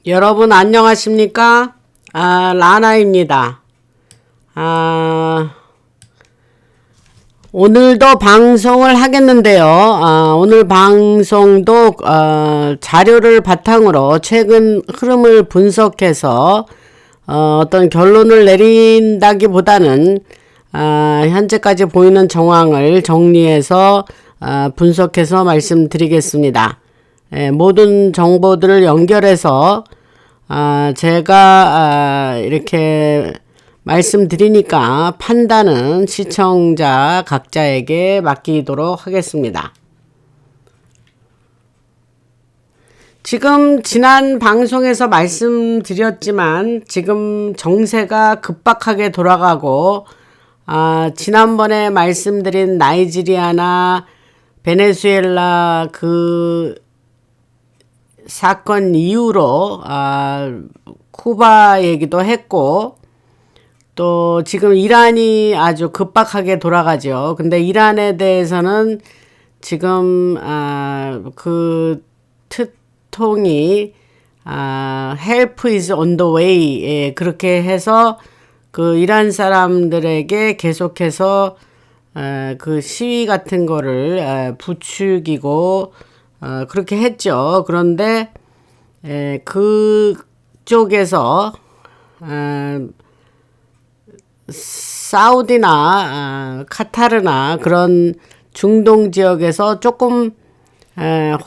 여러분 안녕하십니까? 라나입니다. 오늘도 방송을 하겠는데요. 오늘 방송도 자료를 바탕으로 최근 흐름을 분석해서 어떤 결론을 내린다기보다는 현재까지 보이는 정황을 정리해서 분석해서 말씀드리겠습니다. 모든 정보들을 연결해서 제가 이렇게 말씀드리니까 판단은 시청자 각자에게 맡기도록 하겠습니다. 지금 지난 방송에서 말씀드렸지만 지금 정세가 급박하게 돌아가고 지난번에 말씀드린 나이지리아나 베네수엘라 그 사건 이후로 쿠바 얘기도 했고 또 지금 이란이 아주 급박하게 돌아가죠. 근데 이란에 대해서는 지금 그 트통이 help is on the way 그렇게 해서 그 이란 사람들에게 계속해서 그 시위 같은 거를 부추기고 그렇게 했죠. 그런데 그쪽에서 사우디나 카타르나 그런 중동 지역에서 조금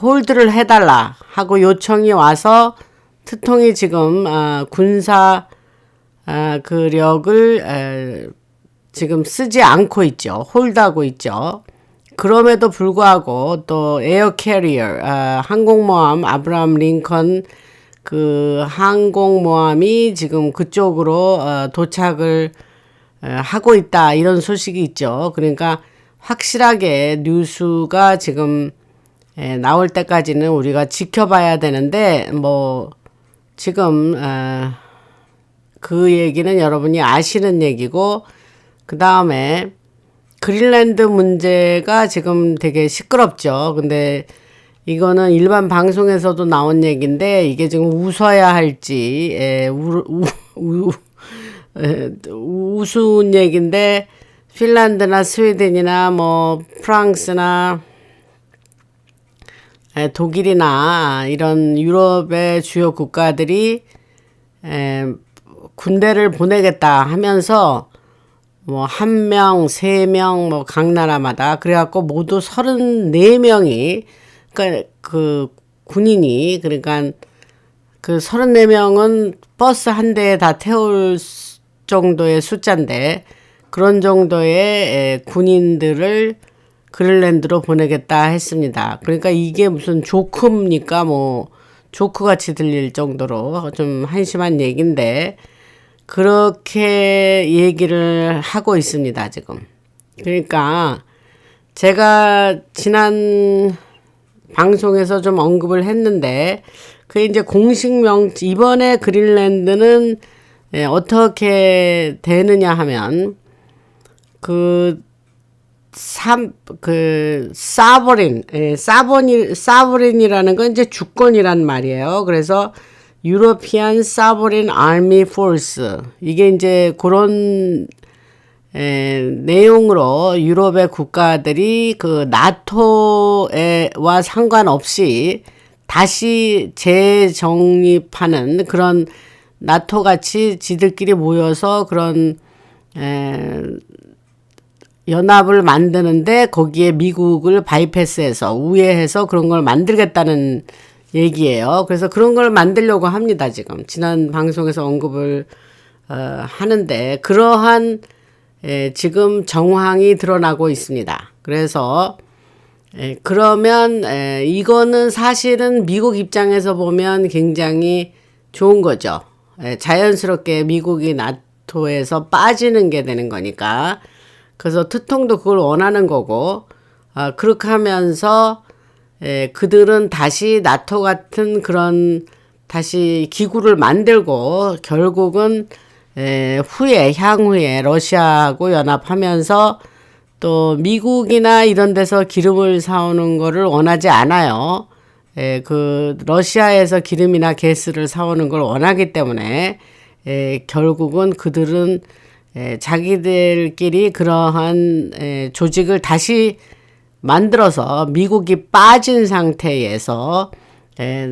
홀드를 해달라 하고 요청이 와서 트통이 지금 군사 그력을 지금 쓰지 않고 있죠. 홀드하고 있죠. 그럼에도 불구하고 또 에어 캐리어 항공모함 아브라함 링컨 그 항공모함이 지금 그쪽으로 도착을 하고 있다 이런 소식이 있죠. 그러니까 확실하게 뉴스가 지금 나올 때까지는 우리가 지켜봐야 되는데 뭐 지금 그 얘기는 여러분이 아시는 얘기고 그 다음에 그린란드 문제가 지금 되게 시끄럽죠. 근데 이거는 일반 방송에서도 나온 얘기인데 이게 지금 웃어야 할지 우스운 얘기인데 핀란드나 스웨덴이나 뭐 프랑스나 독일이나 이런 유럽의 주요 국가들이 군대를 보내겠다 하면서 뭐 1명, 3명 뭐 각 나라마다 그래갖고 모두 34명이 그러니까 그 군인이 그러니까 그 34명은 버스 한 대에 다 태울 정도의 숫자인데 그런 정도의 군인들을 그린란드로 보내겠다 했습니다. 그러니까 이게 무슨 조크입니까? 뭐 조크같이 들릴 정도로 좀 한심한 얘기인데 그렇게 얘기를 하고 있습니다, 지금. 그러니까 제가 지난 방송에서 좀 언급을 했는데 그게 이제 공식 이번에 그린란드는 어떻게 되느냐 하면 사버린이라는 건 이제 주권이란 말이에요. 그래서 유로피안 사버린 아미 포스 이게 이제 그런 내용으로 유럽의 국가들이 그 나토와 상관없이 다시 재정립하는 그런 나토 같이 지들끼리 모여서 그런 연합을 만드는데 거기에 미국을 바이패스해서 우회해서 그런 걸 만들겠다는 얘기예요. 그래서 그런 걸 만들려고 합니다. 지금 지난 방송에서 언급을 하는데 그러한 지금 정황이 드러나고 있습니다. 그래서 그러면 이거는 사실은 미국 입장에서 보면 굉장히 좋은 거죠. 자연스럽게 미국이 나토에서 빠지는 게 되는 거니까. 그래서 트통도 그걸 원하는 거고 그렇게 하면서 그들은 다시 나토 같은 그런 다시 기구를 만들고 결국은 향후에 러시아하고 연합하면서 또 미국이나 이런 데서 기름을 사오는 거를 원하지 않아요. 그 러시아에서 기름이나 가스를 사오는 걸 원하기 때문에 결국은 그들은 자기들끼리 그러한 조직을 다시 만들어서 미국이 빠진 상태에서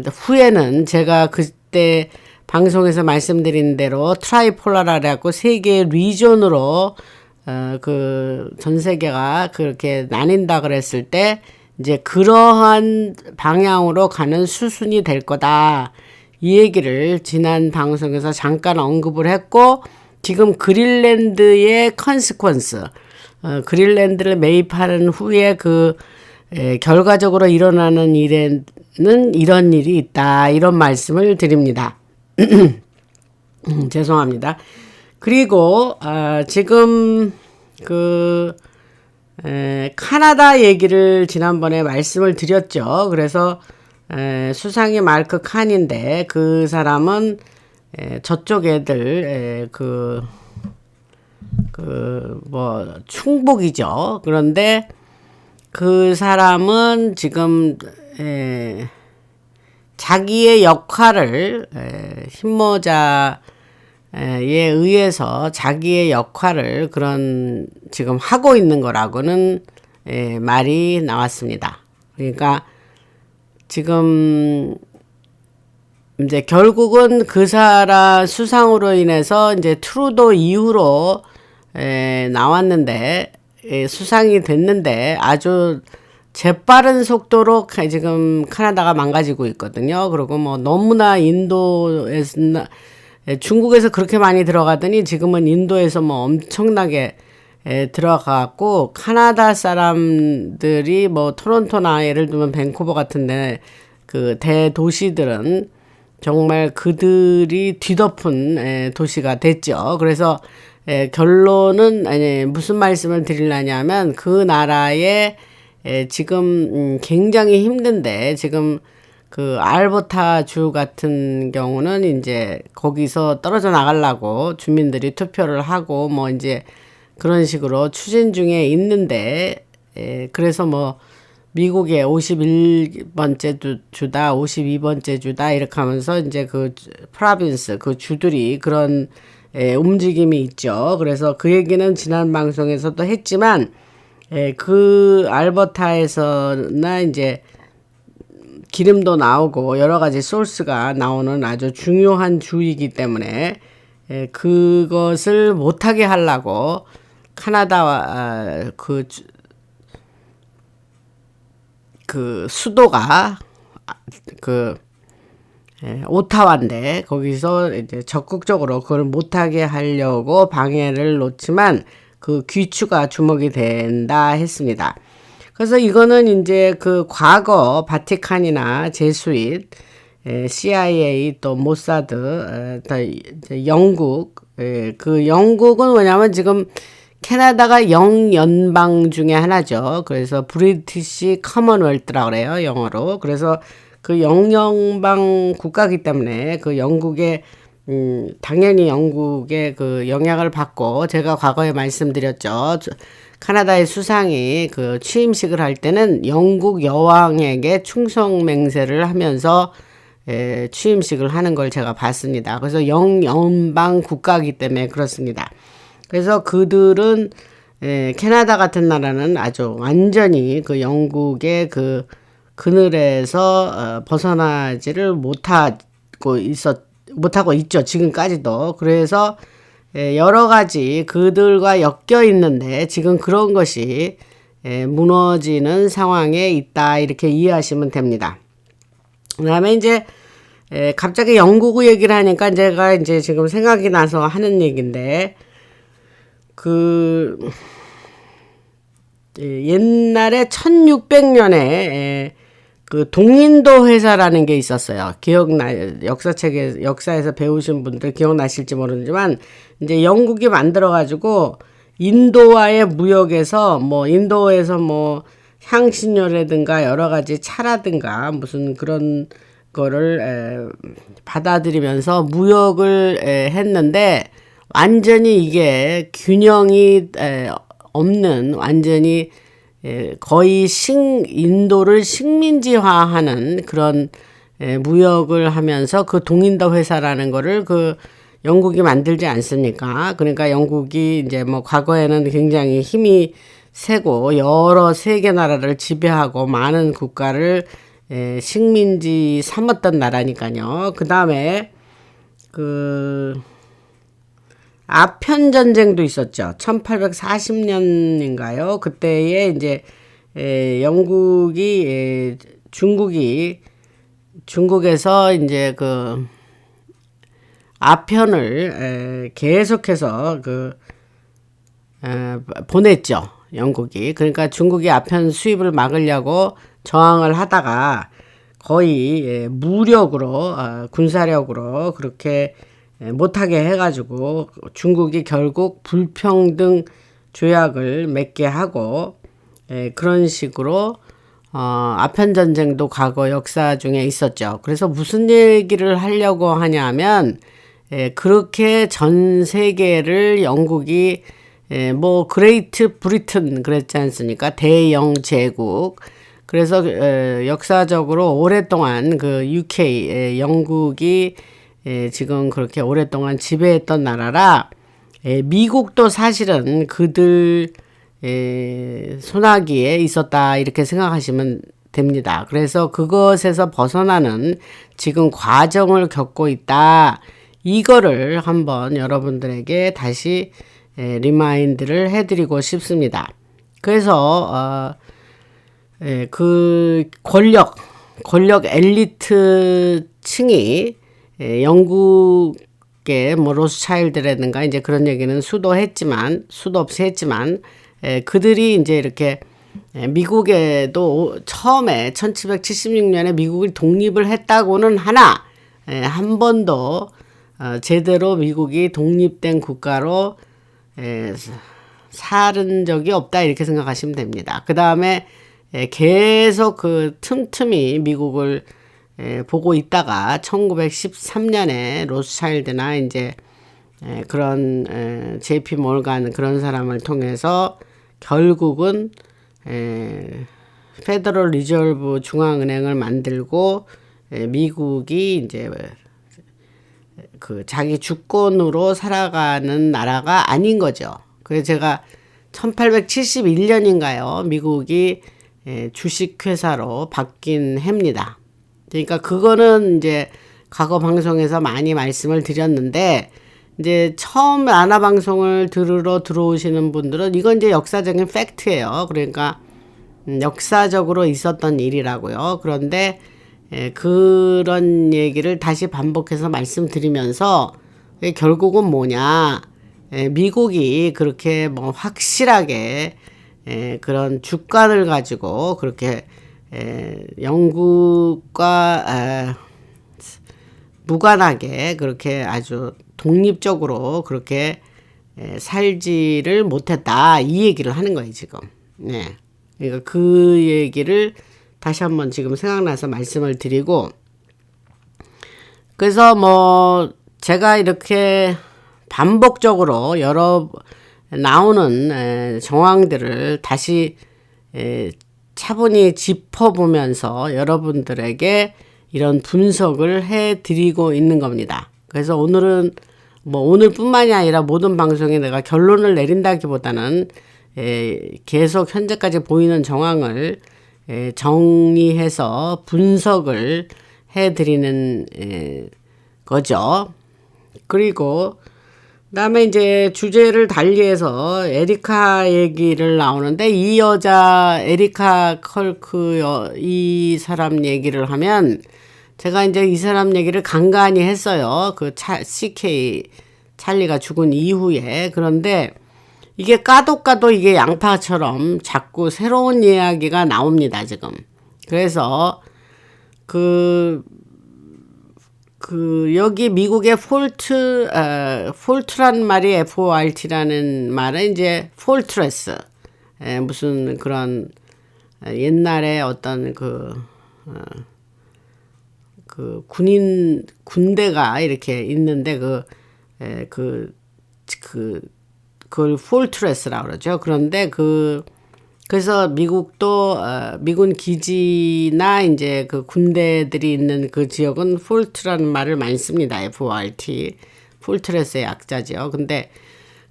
후에는 제가 그때 방송에서 말씀드린 대로 트라이폴라라고 세 개의 리전으로 그 전 세계가 그렇게 나뉜다 그랬을 때 이제 그러한 방향으로 가는 수순이 될 거다. 이 얘기를 지난 방송에서 잠깐 언급을 했고 지금 그린랜드의 컨시퀀스 그린랜드를 매입하는 후에 그 결과적으로 일어나는 일에는 이런 일이 있다. 이런 말씀을 드립니다. 죄송합니다. 그리고 지금 그 카나다 얘기를 지난번에 말씀을 드렸죠. 그래서 수상이 마크 칸인데 그 사람은 저쪽 애들 뭐 충북이죠. 그런데 그 사람은 지금 자기의 역할을 흰모자에 의해서 자기의 역할을 그런 지금 하고 있는 거라고는 말이 나왔습니다. 그러니까 지금 이제 결국은 그 사람 수상으로 인해서 이제 트루도 이후로 나왔는데 수상이 됐는데 아주 재빠른 속도로 지금 카나다가 망가지고 있거든요. 그리고 뭐 너무나 인도에서 중국에서 그렇게 많이 들어가더니 지금은 인도에서 뭐 엄청나게 들어가고 카나다 사람들이 뭐 토론토나 예를 들면 밴쿠버 같은데 그 대도시들은 정말 그들이 뒤덮은 도시가 됐죠. 그래서 결론은 무슨 말씀을 드리려냐면 그 나라에 지금 굉장히 힘든데 지금 그 알버타 주 같은 경우는 이제 거기서 떨어져 나가려고 주민들이 투표를 하고 뭐 이제 그런 식으로 추진 중에 있는데 그래서 뭐 미국의 51번째 주다 52번째 주다 이렇게 하면서 이제 그 프로빈스 그 주들이 그런 움직임이 있죠. 그래서 그 얘기는 지난 방송에서도 했지만 그 알버타에서나 이제 기름도 나오고 여러 가지 소스가 나오는 아주 중요한 주이기 때문에 그것을 못하게 하려고 카나다와 그 수도가 오타와인데 거기서 이제 적극적으로 그걸 못하게 하려고 방해를 놓지만 그 귀추가 주목이 된다 했습니다. 그래서 이거는 이제 그 과거 바티칸이나 제수잇, CIA 또 모사드, 영국, 그 영국은 뭐냐면 지금 캐나다가 영연방 중에 하나죠. 그래서 브리티시 커먼웰트라고 그래요, 영어로. 그래서 그 영연방 국가이기 때문에 그 영국의 당연히 영국의 그 영향을 받고 제가 과거에 말씀드렸죠. 카나다의 수상이 그 취임식을 할 때는 영국 여왕에게 충성 맹세를 하면서 취임식을 하는 걸 제가 봤습니다. 그래서 영연방 국가이기 때문에 그렇습니다. 그래서 그들은 캐나다 같은 나라는 아주 완전히 그 영국의 그 그늘에서 벗어나지를 못하고 있죠. 지금까지도. 그래서 여러 가지 그들과 엮여 있는데 지금 그런 것이 무너지는 상황에 있다. 이렇게 이해하시면 됩니다. 그 다음에 이제 갑자기 영국 얘기를 하니까 제가 이제 지금 생각이 나서 하는 얘기인데 그 옛날에 1600년에 그 동인도 회사라는 게 있었어요. 역사에서 배우신 분들 기억나실지 모르지만 이제 영국이 만들어가지고 인도와의 무역에서 뭐 인도에서 뭐 향신료라든가 여러 가지 차라든가 무슨 그런 거를 받아들이면서 무역을 했는데 완전히 이게 균형이 없는 완전히 거의 인도를 식민지화하는 그런 무역을 하면서 그 동인도 회사라는 거를 그 영국이 만들지 않습니까? 그러니까 영국이 이제 뭐 과거에는 굉장히 힘이 세고 여러 세계 나라를 지배하고 많은 국가를 식민지 삼았던 나라니까요. 그 다음에 그 아편 전쟁도 있었죠. 1840년인가요? 그때에 이제 영국이 중국에서 이제 그 아편을 계속해서 보냈죠. 영국이. 그러니까 중국이 아편 수입을 막으려고 저항을 하다가 거의 무력으로 군사력으로 그렇게 못하게 해가지고 중국이 결국 불평등 조약을 맺게 하고 그런 식으로 아편 전쟁도 과거 역사 중에 있었죠. 그래서 무슨 얘기를 하려고 하냐면 그렇게 전 세계를 영국이 뭐 그레이트 브리튼 그랬지 않습니까? 대영 제국. 그래서 역사적으로 오랫동안 그 UK 영국이 지금 그렇게 오랫동안 지배했던 나라라 미국도 사실은 그들 손아귀에 있었다 이렇게 생각하시면 됩니다. 그래서 그것에서 벗어나는 지금 과정을 겪고 있다. 이거를 한번 여러분들에게 다시 리마인드를 해드리고 싶습니다. 그래서 그 권력 엘리트 층이 영국의 뭐 로스차일드라든가 이제 그런 얘기는 수도 없이 했지만 그들이 이제 이렇게 미국에도 처음에 1776년에 미국이 독립을 했다고는 하나 한 번도 제대로 미국이 독립된 국가로 살은 적이 없다 이렇게 생각하시면 됩니다. 그 다음에 계속 그 틈틈이 미국을 보고 있다가 1913년에 로스차일드나 이제 그런 JP 몰간 그런 사람을 통해서 결국은 페더럴 리저브 중앙은행을 만들고 미국이 이제 그 자기 주권으로 살아가는 나라가 아닌 거죠. 그래서 제가 1871년인가요? 미국이 주식회사로 바뀐 해입니다. 그러니까 그거는 이제 과거 방송에서 많이 말씀을 드렸는데 이제 처음 아나 방송을 들으러 들어오시는 분들은 이건 이제 역사적인 팩트예요. 그러니까 역사적으로 있었던 일이라고요. 그런데 그런 얘기를 다시 반복해서 말씀드리면서 결국은 뭐냐 미국이 그렇게 뭐 확실하게 그런 주권을 가지고 그렇게 영국과 무관하게 그렇게 아주 독립적으로 그렇게 살지를 못했다 이 얘기를 하는 거예요 지금. 네. 그러니까 그 얘기를 다시 한번 지금 생각나서 말씀을 드리고 그래서 뭐 제가 이렇게 반복적으로 여러 나오는 정황들을 다시 차분히 짚어보면서 여러분들에게 이런 분석을 해드리고 있는 겁니다. 그래서 오늘은 뭐 오늘뿐만이 아니라 모든 방송에 내가 결론을 내린다기보다는 계속 현재까지 보이는 정황을 정리해서 분석을 해드리는 거죠. 그리고 그다음에 이제 주제를 달리해서 에리카 얘기를 나오는데 이 여자 에리카 컬크 이 사람 얘기를 하면 제가 이제 이 사람 얘기를 간간히 했어요. 그 CK 찰리가 죽은 이후에. 그런데 이게 까도 이게 양파처럼 자꾸 새로운 이야기가 나옵니다, 지금. 그래서 여기 미국의 폴트란 말이 FORT라는 말은 이제 폴트레스. 무슨 그런 옛날에 어떤 군대가 이렇게 있는데 그걸 폴트레스라고 그러죠. 그런데 그래서 미국도 미군 기지나 이제 그 군대들이 있는 그 지역은 폴트라는 말을 많이 씁니다. FORT. 폴트레스의 약자죠. 근데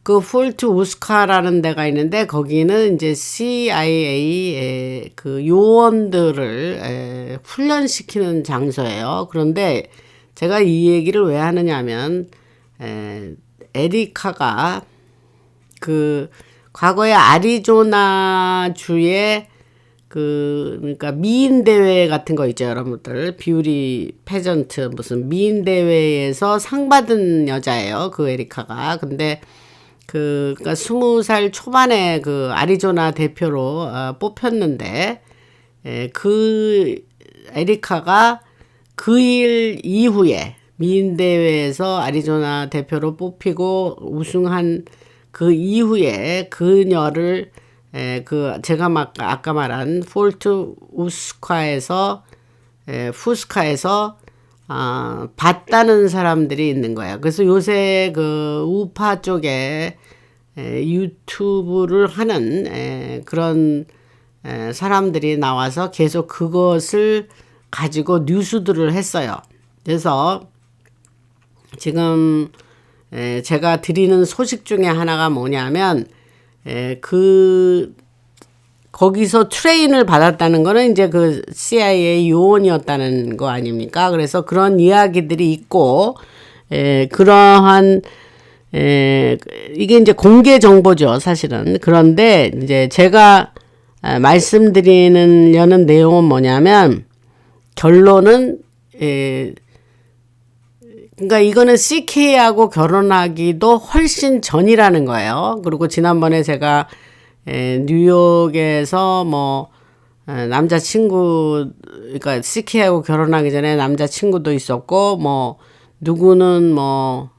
그 폴트 우스카라는 데가 있는데 거기는 이제 CIA의 그 요원들을 훈련시키는 장소예요. 그런데 제가 이 얘기를 왜 하느냐면 에리카가 그 과거에 아리조나 주에 그러니까 미인 대회 같은 거 있죠, 여러분들. 뷰리 패전트 무슨 미인 대회에서 상 받은 여자예요, 그 에리카가. 근데 그러니까 20살 초반에 그 아리조나 대표로 뽑혔는데 그 에리카가 그 일 이후에 미인 대회에서 아리조나 대표로 뽑히고 우승한 그 이후에 그녀를 그 제가 아까 말한 폴트 우스카에서 푸스카에서 봤다는 사람들이 있는 거야. 그래서 요새 그 우파 쪽에 유튜브를 하는 그런 사람들이 나와서 계속 그것을 가지고 뉴스들을 했어요. 그래서 지금 제가 드리는 소식 중에 하나가 뭐냐면 거기서 트레인을 받았다는 거는 이제 그 CIA 요원이었다는 거 아닙니까? 그래서 그런 이야기들이 있고 그러한 이게 이제 공개 정보죠, 사실은. 그런데 이제 제가 말씀드리려는 내용은 뭐냐면 결론은 그러니까 이거는 CK하고 결혼하기도 훨씬 전이라는 거예요. 그리고 지난번에 제가 뉴욕에서 뭐 남자친구, 그러니까 CK하고 결혼하기 전에 남자친구도 있었고 뭐 누구는 뭐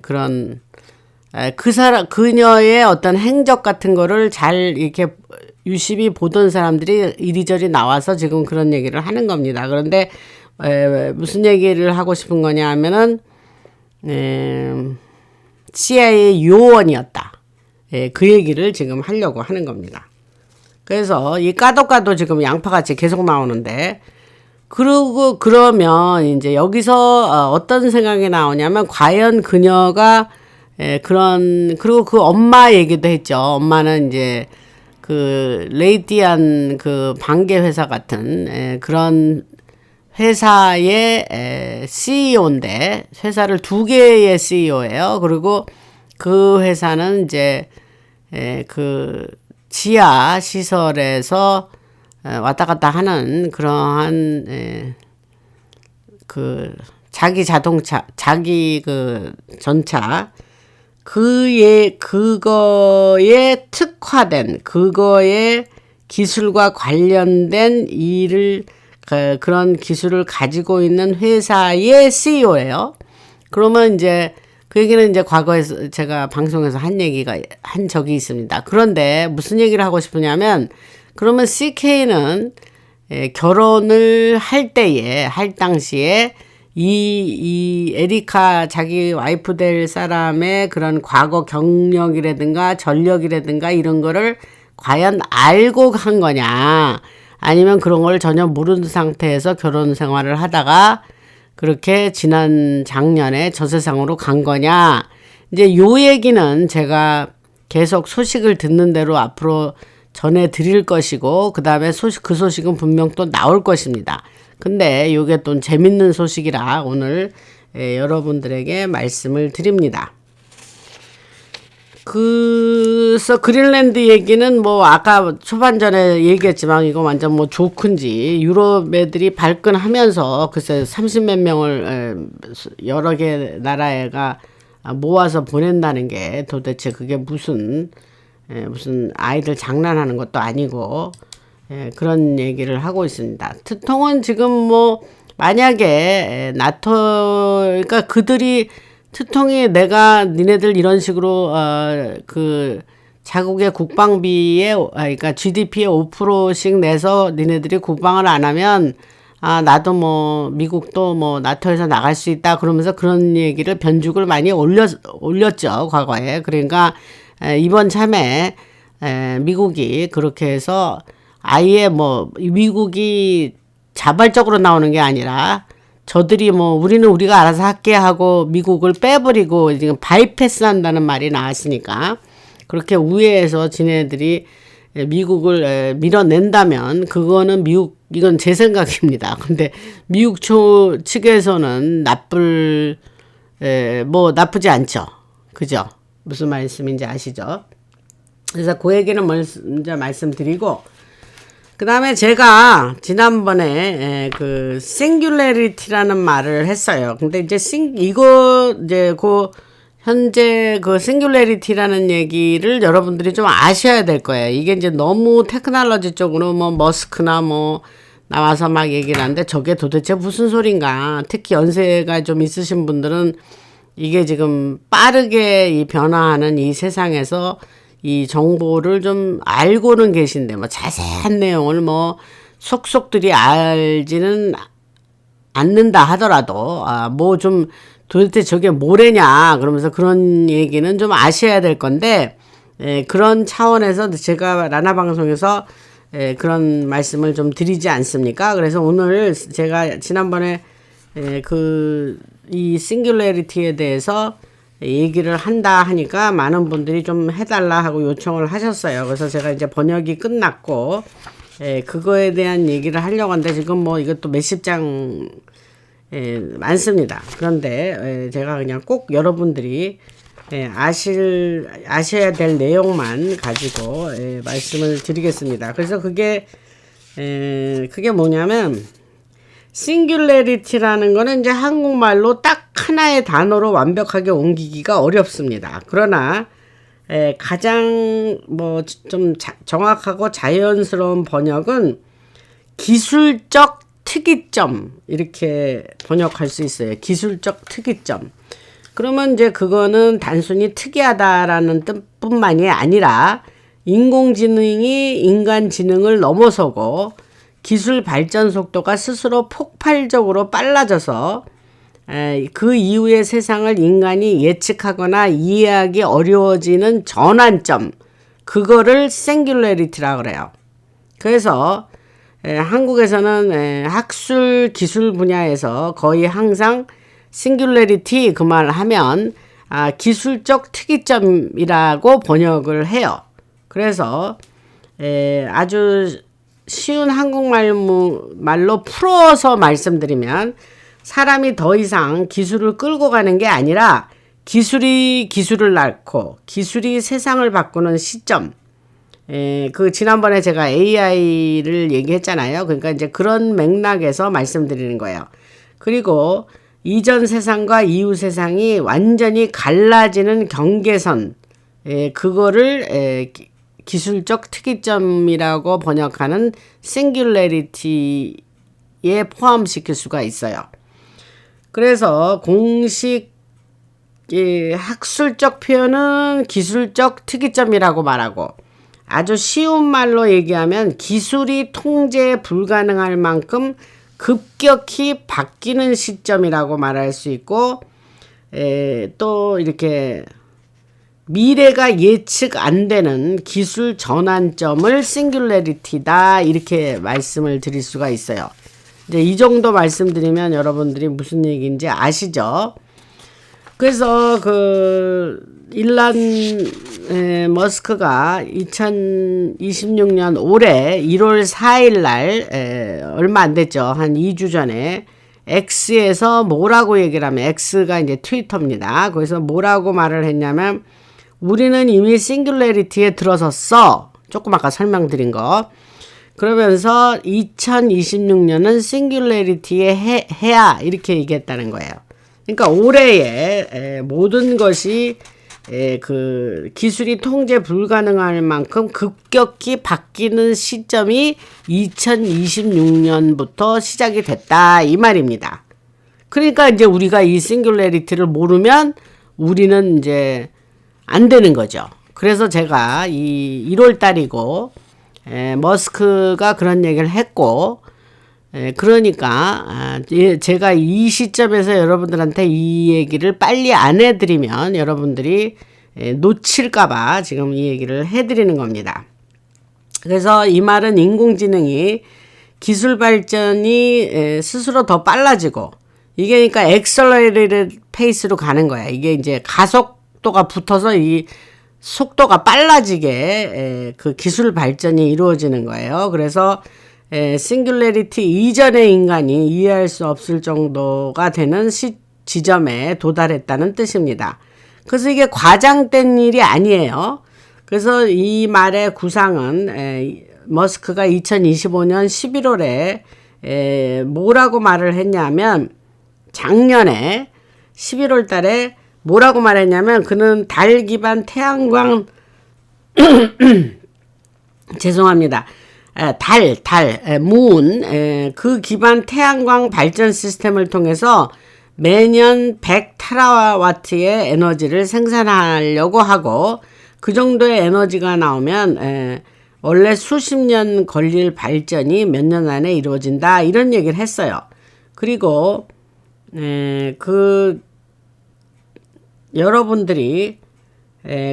그런 그녀의 어떤 행적 같은 거를 잘 이렇게 유심히 보던 사람들이 이리저리 나와서 지금 그런 얘기를 하는 겁니다. 그런데 무슨 얘기를 하고 싶은 거냐 하면은 CIA 요원이었다. 그 얘기를 지금 하려고 하는 겁니다. 그래서 이 까도 지금 양파같이 계속 나오는데 그러면 이제 여기서 어떤 생각이 나오냐면 과연 그녀가 그리고 그 엄마 얘기도 했죠. 엄마는 이제 그 레이디안 그 반개 회사 같은 그런 회사의 CEO인데 회사를 2개의 CEO예요. 그리고 그 회사는 이제 그 지하 시설에서 왔다 갔다 하는 그러한 그 자기 자동차, 자기 그 전차 그거에 특화된 그거에 기술과 관련된 일을 그런 기술을 가지고 있는 회사의 CEO예요. 그러면 이제 그 얘기는 이제 과거에 제가 방송에서 한 적이 있습니다. 그런데 무슨 얘기를 하고 싶으냐면 그러면 CK는 결혼을 할 당시에 이 에리카 자기 와이프 될 사람의 그런 과거 경력이라든가 전력이라든가 이런 거를 과연 알고 한 거냐 아니면 그런 걸 전혀 모르는 상태에서 결혼 생활을 하다가 그렇게 지난 작년에 저 세상으로 간 거냐. 이제 요 얘기는 제가 계속 소식을 듣는 대로 앞으로 전해 드릴 것이고 그 다음에 그 소식은 분명 또 나올 것입니다. 근데 요게 또 재밌는 소식이라 오늘 여러분들에게 말씀을 드립니다. 그래서 그린랜드 얘기는 뭐 아까 초반전에 얘기했지만 이거 완전 뭐 조크인지 유럽 애들이 발끈하면서 글쎄 30몇 명을 여러 개 나라가 모아서 보낸다는 게 도대체 그게 무슨 아이들 장난하는 것도 아니고 그런 얘기를 하고 있습니다. 트통은 지금 뭐 만약에 나토 그러니까 그들이 트통이 내가 니네들 이런 식으로 그 자국의 국방비에 그러니까 GDP의 5%씩 내서 니네들이 국방을 안 하면 나도 뭐 미국도 뭐 나토에서 나갈 수 있다 그러면서 그런 얘기를 변죽을 많이 올렸죠 과거에. 그러니까 이번 참에 미국이 그렇게 해서 아예 뭐 미국이 자발적으로 나오는 게 아니라 저들이 뭐 우리는 우리가 알아서 할게 하고 미국을 빼버리고 지금 바이패스 한다는 말이 나왔으니까 그렇게 우회해서 지네들이 미국을 밀어낸다면 그거는 이건 제 생각입니다. 근데 미국 측에서는 나쁘지 않죠. 그죠? 무슨 말씀인지 아시죠? 그래서 그 얘기는 먼저 말씀드리고, 그 다음에 제가 지난번에 그 singularity라는 말을 했어요. 근데 이제 현재 그 singularity라는 얘기를 여러분들이 좀 아셔야 될 거예요. 이게 이제 너무 테크놀로지 쪽으로 뭐 머스크나 뭐 나와서 막 얘기를 하는데 저게 도대체 무슨 소린가. 특히 연세가 좀 있으신 분들은 이게 지금 빠르게 이 변화하는 이 세상에서 이 정보를 좀 알고는 계신데 뭐 자세한 내용을 뭐 속속들이 알지는 않는다 하더라도 뭐 좀 도대체 저게 뭐래냐 그러면서 그런 얘기는 좀 아셔야 될 건데 그런 차원에서 제가 라나 방송에서 그런 말씀을 좀 드리지 않습니까? 그래서 오늘 제가 지난번에 이 싱귤레리티에 대해서 얘기를 한다 하니까 많은 분들이 좀 해달라 하고 요청을 하셨어요. 그래서 제가 이제 번역이 끝났고 그거에 대한 얘기를 하려고 하는데 지금 뭐 이것도 몇십 장 많습니다. 그런데 제가 그냥 꼭 여러분들이 아셔야 될 내용만 가지고 말씀을 드리겠습니다. 그래서 그게 뭐냐면 싱귤레리티라는 거는 이제 한국말로 딱 하나의 단어로 완벽하게 옮기기가 어렵습니다. 그러나 가장 뭐 좀 정확하고 자연스러운 번역은 기술적 특이점 이렇게 번역할 수 있어요. 기술적 특이점. 그러면 이제 그거는 단순히 특이하다라는 뜻뿐만이 아니라 인공지능이 인간 지능을 넘어서고 기술 발전 속도가 스스로 폭발적으로 빨라져서 그 이후의 세상을 인간이 예측하거나 이해하기 어려워지는 전환점, 그거를 싱귤레리티라고 그래요. 그래서 한국에서는 학술 기술 분야에서 거의 항상 싱귤레리티 그 말 하면 기술적 특이점이라고 번역을 해요. 그래서 아주 쉬운 한국말로 풀어서 말씀드리면 사람이 더 이상 기술을 끌고 가는 게 아니라 기술이 기술을 낳고 기술이 세상을 바꾸는 시점. 그 지난번에 제가 AI를 얘기했잖아요. 그러니까 이제 그런 맥락에서 말씀드리는 거예요. 그리고 이전 세상과 이후 세상이 완전히 갈라지는 경계선, 그거를 기술적 특이점이라고 번역하는 싱귤레리티에 포함시킬 수가 있어요. 그래서 공식 학술적 표현은 기술적 특이점이라고 말하고 아주 쉬운 말로 얘기하면 기술이 통제 불가능할 만큼 급격히 바뀌는 시점이라고 말할 수 있고 또 이렇게 미래가 예측 안 되는 기술 전환점을 싱귤레리티다 이렇게 말씀을 드릴 수가 있어요. 이제 이 정도 말씀드리면 여러분들이 무슨 얘기인지 아시죠? 그래서 일란 머스크가 2026년 올해 1월 4일 날 얼마 안 됐죠. 한 2주 전에 X에서 뭐라고 얘기를 하면 X가 이제 트위터입니다. 그래서 뭐라고 말을 했냐면 우리는 이미 싱귤레리티에 들어섰어. 조금 아까 설명드린 거. 그러면서 2026년은 싱귤레리티에 해야 이렇게 얘기했다는 거예요. 그러니까 올해에 모든 것이 그 기술이 통제 불가능할 만큼 급격히 바뀌는 시점이 2026년부터 시작이 됐다 이 말입니다. 그러니까 이제 우리가 이 싱귤레리티를 모르면 우리는 이제 안 되는 거죠. 그래서 제가 이 1월 달이고 머스크가 그런 얘기를 했고 그러니까 제가 이 시점에서 여러분들한테 이 얘기를 빨리 안 해드리면 여러분들이 놓칠까봐 지금 이 얘기를 해드리는 겁니다. 그래서 이 말은 인공지능이 기술 발전이 스스로 더 빨라지고 이게 그러니까 accelerated pace로 가는 거야. 이게 이제 가속도가 붙어서 이 속도가 빨라지게 그 기술 발전이 이루어지는 거예요. 그래서 싱귤레리티 이전의 인간이 이해할 수 없을 정도가 되는 지점에 도달했다는 뜻입니다. 그래서 이게 과장된 일이 아니에요. 그래서 이 말의 구상은 머스크가 2025년 11월에 뭐라고 말을 했냐면 작년에 11월 달에 뭐라고 말했냐면 그는 달 기반 태양광 죄송합니다. 문, 그 기반 태양광 발전 시스템을 통해서 매년 100테라와트의 에너지를 생산하려고 하고 그 정도의 에너지가 나오면 원래 수십 년 걸릴 발전이 몇 년 안에 이루어진다 이런 얘기를 했어요. 그리고 여러분들이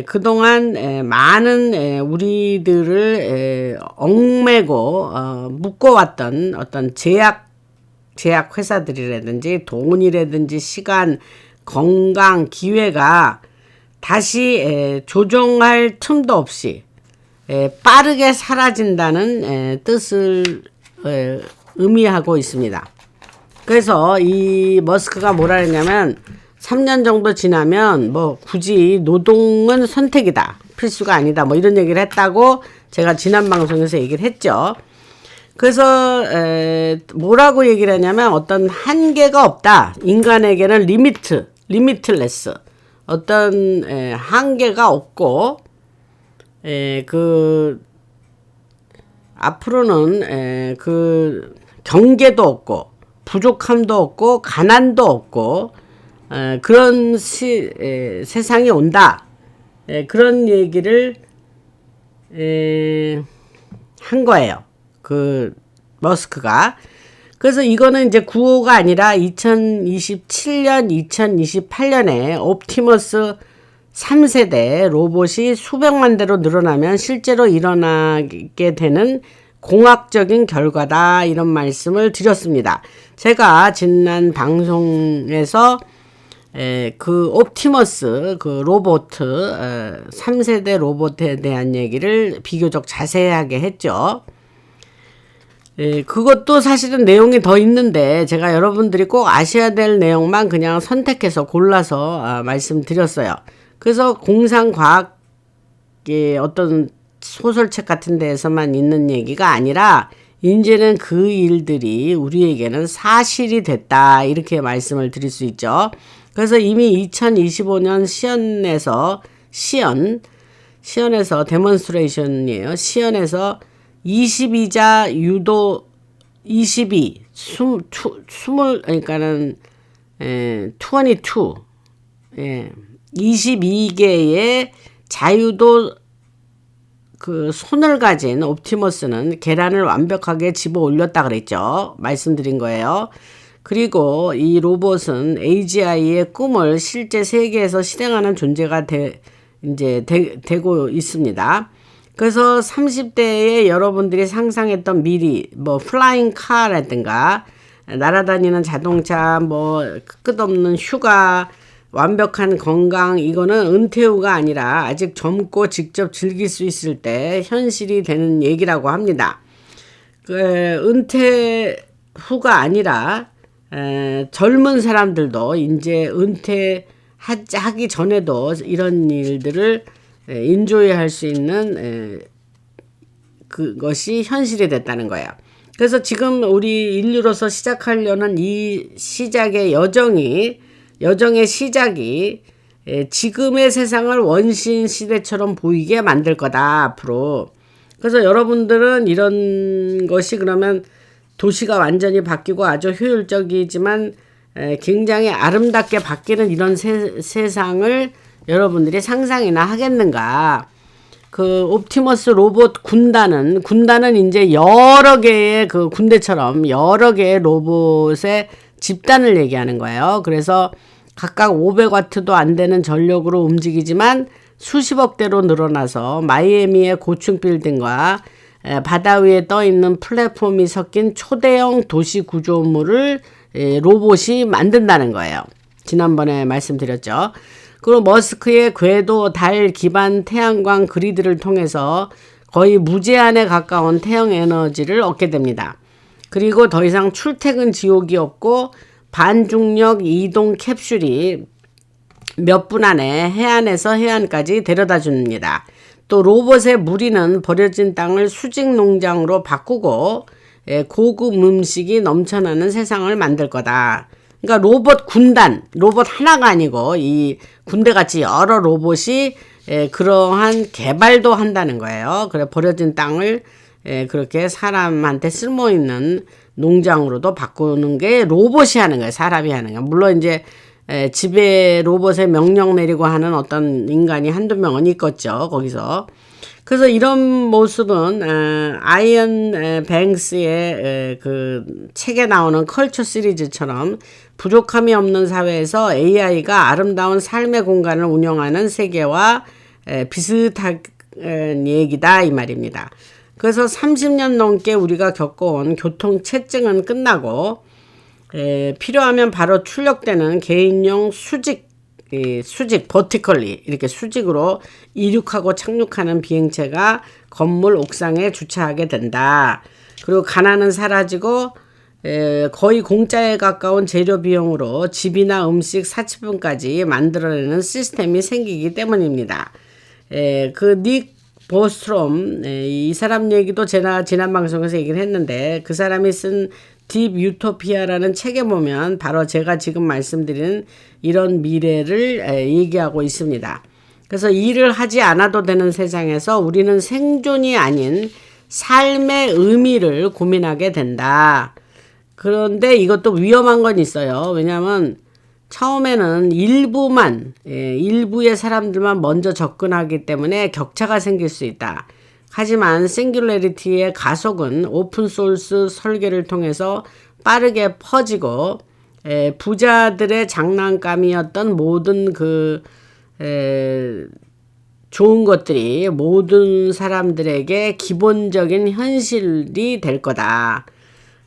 그동안 많은 우리들을 얽매고 묶어왔던 어떤 제약 회사들이라든지 돈이라든지 시간, 건강, 기회가 다시 조정할 틈도 없이 빠르게 사라진다는 뜻을 의미하고 있습니다. 그래서 이 머스크가 뭐라 했냐면 3년 정도 지나면 뭐 굳이 노동은 선택이다. 필수가 아니다. 뭐 이런 얘기를 했다고 제가 지난 방송에서 얘기를 했죠. 그래서 뭐라고 얘기를 하냐면 어떤 한계가 없다. 인간에게는 리미트레스. 어떤 한계가 없고 앞으로는 그 경계도 없고 부족함도 없고 가난도 없고 그런 세상이 온다. 그런 얘기를 한 거예요. 그 머스크가. 그래서 이거는 이제 구호가 아니라 2027년, 2028년에 옵티머스 3세대 로봇이 수백만 대로 늘어나면 실제로 일어나게 되는 공학적인 결과다 이런 말씀을 드렸습니다. 제가 지난 방송에서 그 옵티머스 그 로봇 3세대 로봇에 대한 얘기를 비교적 자세하게 했죠. 그것도 사실은 내용이 더 있는데 제가 여러분들이 꼭 아셔야 될 내용만 그냥 선택해서 골라서 말씀드렸어요. 그래서 공상과학의 어떤 소설책 같은 데에서만 있는 얘기가 아니라 이제는 그 일들이 우리에게는 사실이 됐다 이렇게 말씀을 드릴 수 있죠. 그래서 이미 2025년 시연에서 데몬스트레이션이에요. 시연에서 22자 유도 22개의 자유도 그 손을 가진 옵티머스는 계란을 완벽하게 집어 올렸다 그랬죠. 말씀드린 거예요. 그리고 이 로봇은 AGI의 꿈을 실제 세계에서 실행하는 존재가 되고 있습니다. 그래서 30대에 여러분들이 상상했던 미리 뭐 플라잉 카라든가 날아다니는 자동차 뭐 끝없는 휴가 완벽한 건강 이거는 은퇴 후가 아니라 아직 젊고 직접 즐길 수 있을 때 현실이 되는 얘기라고 합니다. 은퇴 후가 아니라 젊은 사람들도 이제 은퇴하기 전에도 이런 일들을 인조이할 수 있는 그것이 현실이 됐다는 거예요. 그래서 지금 우리 인류로서 시작하려는 이 시작의 여정의 시작이 지금의 세상을 원신 시대처럼 보이게 만들 거다 앞으로. 그래서 여러분들은 이런 것이 그러면 도시가 완전히 바뀌고 아주 효율적이지만 굉장히 아름답게 바뀌는 이런 세상을 여러분들이 상상이나 하겠는가. 그 옵티머스 로봇 군단은 이제 여러 개의 그 군대처럼 여러 개의 로봇의 집단을 얘기하는 거예요. 그래서 각각 500와트도 안 되는 전력으로 움직이지만 수십억 대로 늘어나서 마이애미의 고층 빌딩과 바다 위에 떠 있는 플랫폼이 섞인 초대형 도시 구조물을 로봇이 만든다는 거예요. 지난번에 말씀드렸죠. 그리고 머스크의 궤도, 달 기반 태양광 그리드를 통해서 거의 무제한에 가까운 태양 에너지를 얻게 됩니다. 그리고 더 이상 출퇴근 지옥이 없고 반중력 이동 캡슐이 몇 분 안에 해안에서 해안까지 데려다 줍니다. 또 로봇의 무리는 버려진 땅을 수직 농장으로 바꾸고 고급 음식이 넘쳐나는 세상을 만들 거다. 그러니까 로봇 군단, 로봇 하나가 아니고 이 군대같이 여러 로봇이 그러한 개발도 한다는 거예요. 그래 버려진 땅을 그렇게 사람한테 쓸모있는 농장으로도 바꾸는 게 로봇이 하는 거예요. 사람이 하는 거예요. 물론 이제 집에 로봇에 명령 내리고 하는 어떤 인간이 한두 명은 있겠죠. 거기서. 그래서 이런 모습은 아이언 뱅스의 그 책에 나오는 컬처 시리즈처럼 부족함이 없는 사회에서 AI가 아름다운 삶의 공간을 운영하는 세계와 비슷한 얘기다 이 말입니다. 그래서 30년 넘게 우리가 겪어온 교통체증은 끝나고 필요하면 바로 출력되는 개인용 수직 버티컬리 이렇게 수직으로 이륙하고 착륙하는 비행체가 건물 옥상에 주차하게 된다. 그리고 가난은 사라지고 거의 공짜에 가까운 재료 비용으로 집이나 음식 사치품까지 만들어내는 시스템이 생기기 때문입니다. 그 닉 보스트롬 이 사람 얘기도 제가 지난 방송에서 얘기를 했는데 그 사람이 쓴 딥 유토피아라는 책에 보면 바로 제가 지금 말씀드린 이런 미래를 얘기하고 있습니다. 그래서 일을 하지 않아도 되는 세상에서 우리는 생존이 아닌 삶의 의미를 고민하게 된다. 그런데 이것도 위험한 건 있어요. 왜냐하면 처음에는 일부의 사람들만 먼저 접근하기 때문에 격차가 생길 수 있다. 하지만 싱귤레리티의 가속은 오픈소스 설계를 통해서 빠르게 퍼지고 부자들의 장난감이었던 모든 좋은 것들이 모든 사람들에게 기본적인 현실이 될 거다.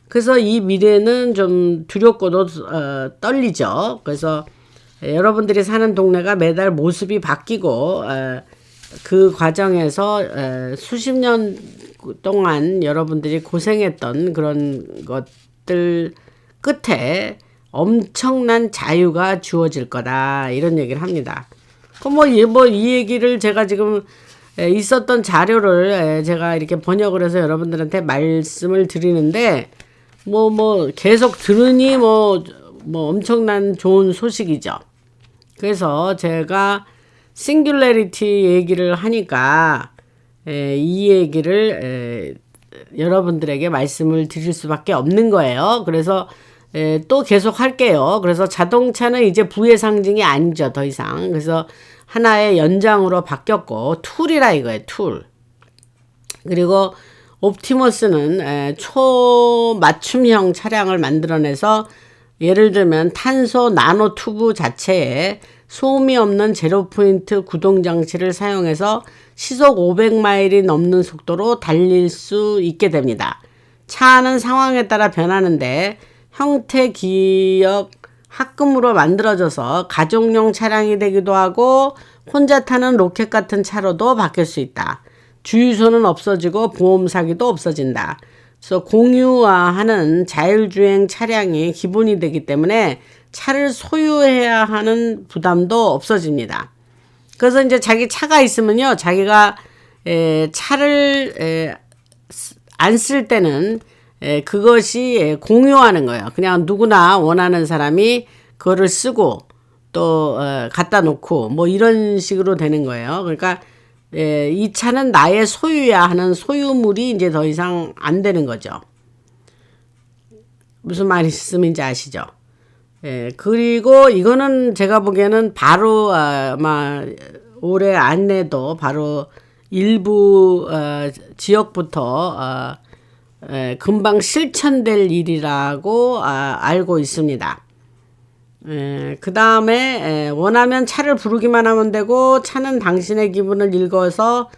그래서 이 미래는 좀 두렵고도 떨리죠. 그래서 여러분들이 사는 동네가 매달 모습이 바뀌고 그 과정에서 수십 년 동안 여러분들이 고생했던 그런 것들 끝에 엄청난 자유가 주어질 거다 이런 얘기를 합니다. 이 얘기를 제가 지금 있었던 자료를 제가 이렇게 번역을 해서 여러분들한테 말씀을 드리는데 계속 들으니 엄청난 좋은 소식이죠. 그래서 제가 싱귤레리티 얘기를 하니까 이 얘기를 여러분들에게 말씀을 드릴 수밖에 없는 거예요. 그래서 또 계속 할게요. 그래서 자동차는 이제 부의 상징이 아니죠. 더 이상. 그래서 하나의 연장으로 바뀌었고 툴이라 이거예요. 툴. 그리고 옵티머스는 초맞춤형 차량을 만들어내서 예를 들면 탄소 나노 튜브 자체에 소음이 없는 제로 포인트 구동 장치를 사용해서 시속 500마일이 넘는 속도로 달릴 수 있게 됩니다. 차는 상황에 따라 변하는데 형태, 기억, 합금으로 만들어져서 가족용 차량이 되기도 하고 혼자 타는 로켓 같은 차로도 바뀔 수 있다. 주유소는 없어지고 보험 사기도 없어진다. 그래서 공유화하는 자율주행 차량이 기본이 되기 때문에 차를 소유해야 하는 부담도 없어집니다. 그래서 이제 자기 차가 있으면요, 자기가 차를 안 쓸 때는 그것이 공유하는 거예요. 그냥 누구나 원하는 사람이 그거를 쓰고 또 갖다 놓고 이런 식으로 되는 거예요. 그러니까 이 차는 나의 소유야 하는 소유물이 이제 더 이상 안 되는 거죠. 무슨 말씀인지 아시죠? 그리고 이거는 제가 보기에는 바로 아마 올해 안에도 바로 일부 지역부터 금방 실천될 일이라고 알고 있습니다. 그 다음에 원하면 차를 부르기만 하면 되고 차는 당신의 기분을 읽어서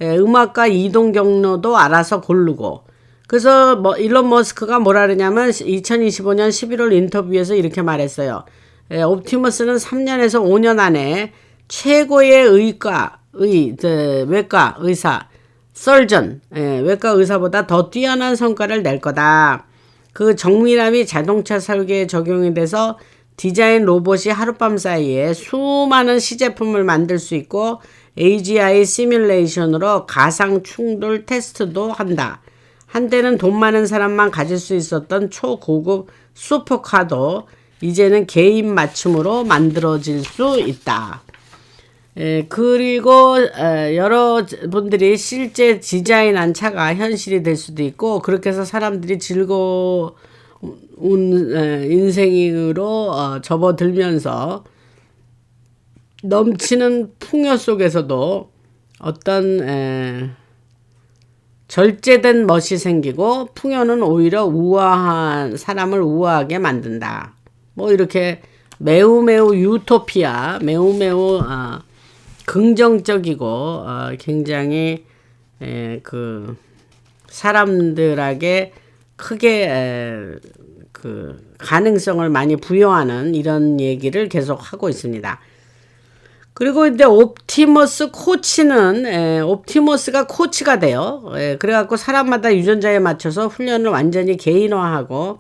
음악과 이동 경로도 알아서 고르고 그래서 뭐 일론 머스크가 뭐라 그러냐면 2025년 11월 인터뷰에서 이렇게 말했어요. 옵티머스는 3년에서 5년 안에 최고의 외과 의사 설전 외과 의사보다 더 뛰어난 성과를 낼 거다. 그 정밀함이 자동차 설계에 적용이 돼서 디자인 로봇이 하룻밤 사이에 수많은 시제품을 만들 수 있고 AGI 시뮬레이션으로 가상 충돌 테스트도 한다. 한때는 돈 많은 사람만 가질 수 있었던 초고급 슈퍼카도 이제는 개인 맞춤으로 만들어질 수 있다. 그리고 여러분들이 실제 디자인한 차가 현실이 될 수도 있고 그렇게 해서 사람들이 즐거운 인생으로 접어들면서 넘치는 풍요 속에서도 어떤 절제된 멋이 생기고 풍요는 오히려 사람을 우아하게 만든다. 뭐 이렇게 매우 유토피아 매우 긍정적이고 굉장히 그 사람들에게 크게 그 가능성을 많이 부여하는 이런 얘기를 계속 하고 있습니다. 그리고 이제 옵티머스가 코치가 돼요. 그래갖고 사람마다 유전자에 맞춰서 훈련을 완전히 개인화하고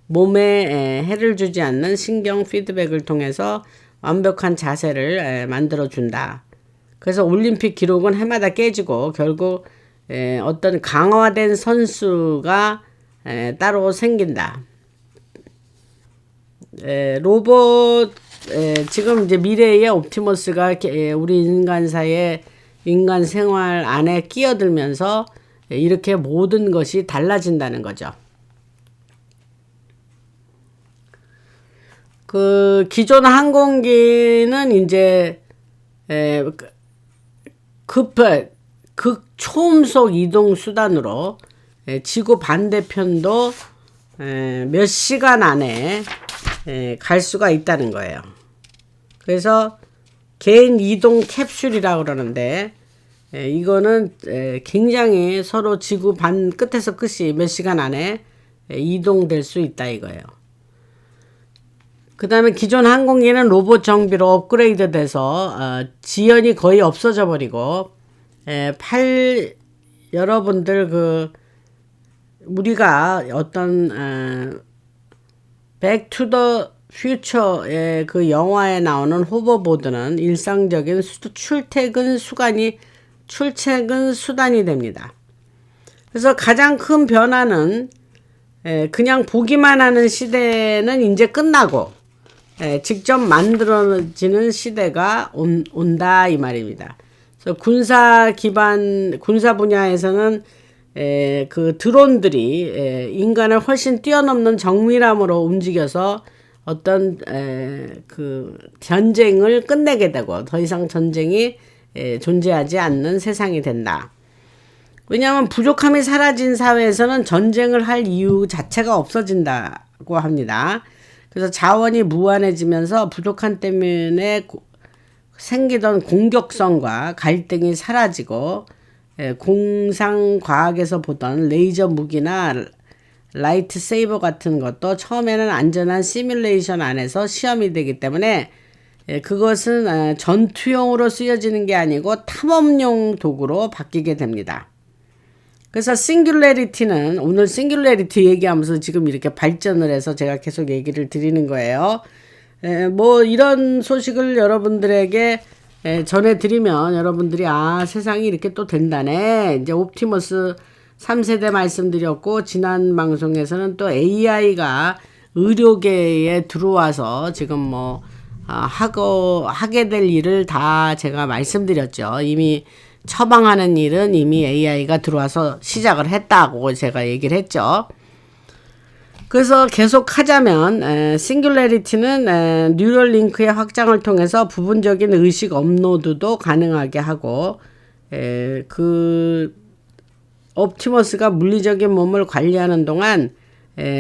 몸에 해를 주지 않는 신경 피드백을 통해서 완벽한 자세를 만들어준다. 그래서 올림픽 기록은 해마다 깨지고 결국 어떤 강화된 선수가 따로 생긴다. 로봇 지금 이제 미래의 옵티머스가 우리 인간사의 인간 생활 안에 끼어들면서 이렇게 모든 것이 달라진다는 거죠. 그 기존 항공기는 이제 극초음속 이동 수단으로 지구 반대편도 몇 시간 안에 갈 수가 있다는 거예요. 그래서 개인 이동 캡슐이라고 그러는데 이거는 굉장히 서로 지구 반 끝에서 끝이 몇 시간 안에 이동될 수 있다 이거예요. 그 다음에 기존 항공기는 로봇 정비로 업그레이드 돼서 지연이 거의 없어져 버리고 여러분들 우리가 어떤 백 투 더 퓨처의 그 영화에 나오는 호버보드는 일상적인 출퇴근 수단이 됩니다. 그래서 가장 큰 변화는 그냥 보기만 하는 시대는 이제 끝나고 직접 만들어지는 시대가 온다 이 말입니다. 그래서 군사 분야에서는 그 드론들이 인간을 훨씬 뛰어넘는 정밀함으로 움직여서 어떤 그 전쟁을 끝내게 되고 더 이상 전쟁이 존재하지 않는 세상이 된다. 왜냐하면 부족함이 사라진 사회에서는 전쟁을 할 이유 자체가 없어진다고 합니다. 그래서 자원이 무한해지면서 부족함 때문에 생기던 공격성과 갈등이 사라지고 공상과학에서 보던 레이저 무기나 라이트 세이버 같은 것도 처음에는 안전한 시뮬레이션 안에서 시험이 되기 때문에 그것은 전투용으로 쓰여지는 게 아니고 탐험용 도구로 바뀌게 됩니다. 그래서 싱귤레리티는 오늘 싱귤레리티 얘기하면서 지금 이렇게 발전을 해서 제가 계속 얘기를 드리는 거예요. 뭐 이런 소식을 여러분들에게 전해드리면 여러분들이 세상이 이렇게 또 된다네. 이제 옵티머스 3세대 말씀드렸고 지난 방송에서는 또 AI가 의료계에 들어와서 지금 뭐 하게 될 일을 다 제가 말씀드렸죠. 이미 처방하는 일은 이미 AI가 들어와서 시작을 했다고 제가 얘기를 했죠. 그래서 계속 하자면 싱귤레리티는 뉴럴링크의 확장을 통해서 부분적인 의식 업로드도 가능하게 하고 그 옵티머스가 물리적인 몸을 관리하는 동안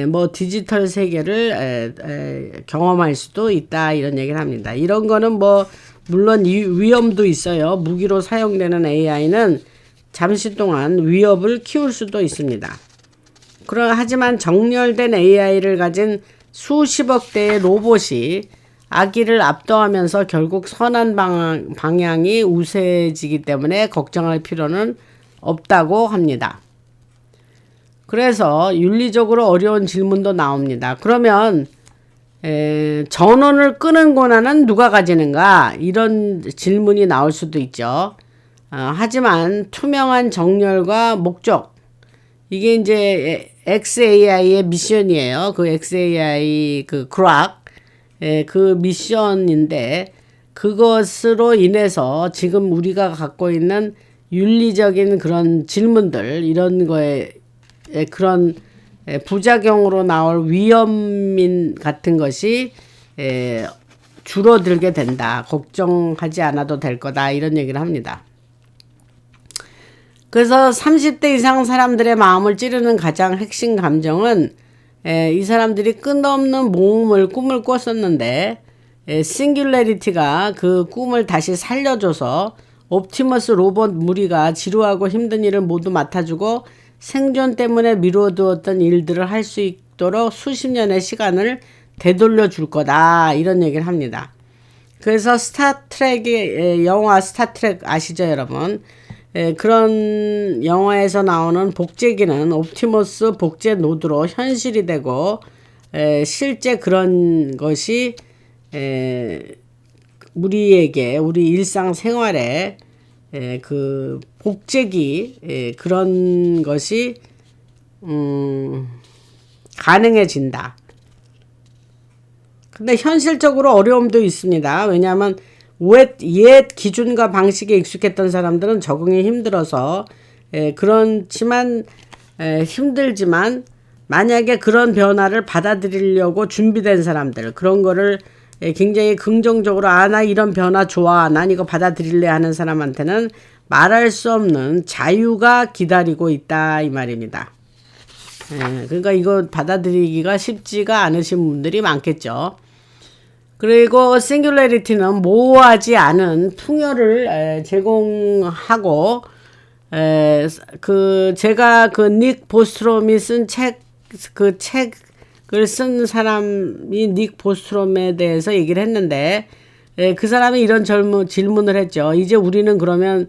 뭐 디지털 세계를 경험할 수도 있다 이런 얘기를 합니다. 이런 거는 뭐 물론 위험도 있어요. 무기로 사용되는 AI는 잠시 동안 위협을 키울 수도 있습니다. 하지만 정렬된 AI를 가진 수십억 대의 로봇이 아기를 압도하면서 결국 선한 방향이 우세해지기 때문에 걱정할 필요는 없다고 합니다. 그래서 윤리적으로 어려운 질문도 나옵니다. 그러면 전원을 끄는 권한은 누가 가지는가? 이런 질문이 나올 수도 있죠. 하지만 투명한 정렬과 목적, 이게 이제 XAI의 미션이에요. 그 XAI 그 그락, 그 미션인데 그것으로 인해서 지금 우리가 갖고 있는 윤리적인 그런 질문들, 이런 거에 그런 부작용으로 나올 위험인 같은 것이 줄어들게 된다. 걱정하지 않아도 될 거다. 이런 얘기를 합니다. 그래서 30대 이상 사람들의 마음을 찌르는 가장 핵심 감정은 이 사람들이 끝없는 꿈을 꿨었는데 싱귤레리티가 그 꿈을 다시 살려줘서 옵티머스 로봇 무리가 지루하고 힘든 일을 모두 맡아주고 생존 때문에 미뤄두었던 일들을 할 수 있도록 수십 년의 시간을 되돌려 줄 거다 이런 얘기를 합니다. 그래서 스타트rek의 영화 스타트렉 아시죠 여러분? 그런 영화에서 나오는 복제기는 옵티머스 복제 노드로 현실이 되고 실제 그런 것이 우리에게 우리 일상생활에 그 복제기 그런 것이 가능해진다. 근데 현실적으로 어려움도 있습니다. 왜냐하면 옛 기준과 방식에 익숙했던 사람들은 적응이 힘들어서 그렇지만 힘들지만 만약에 그런 변화를 받아들이려고 준비된 사람들, 그런 거를 굉장히 긍정적으로 나 이런 변화 좋아, 난 이거 받아들일래 하는 사람한테는 말할 수 없는 자유가 기다리고 있다 이 말입니다. 그러니까 이거 받아들이기가 쉽지가 않으신 분들이 많겠죠. 그리고 싱귤레리티는 모호하지 않은 풍요를 제공하고 제가 그 닉 보스트롬이 쓴 책을 쓴 사람이 닉 보스트롬에 대해서 얘기를 했는데 그 사람이 이런 질문을 했죠. 이제 우리는 그러면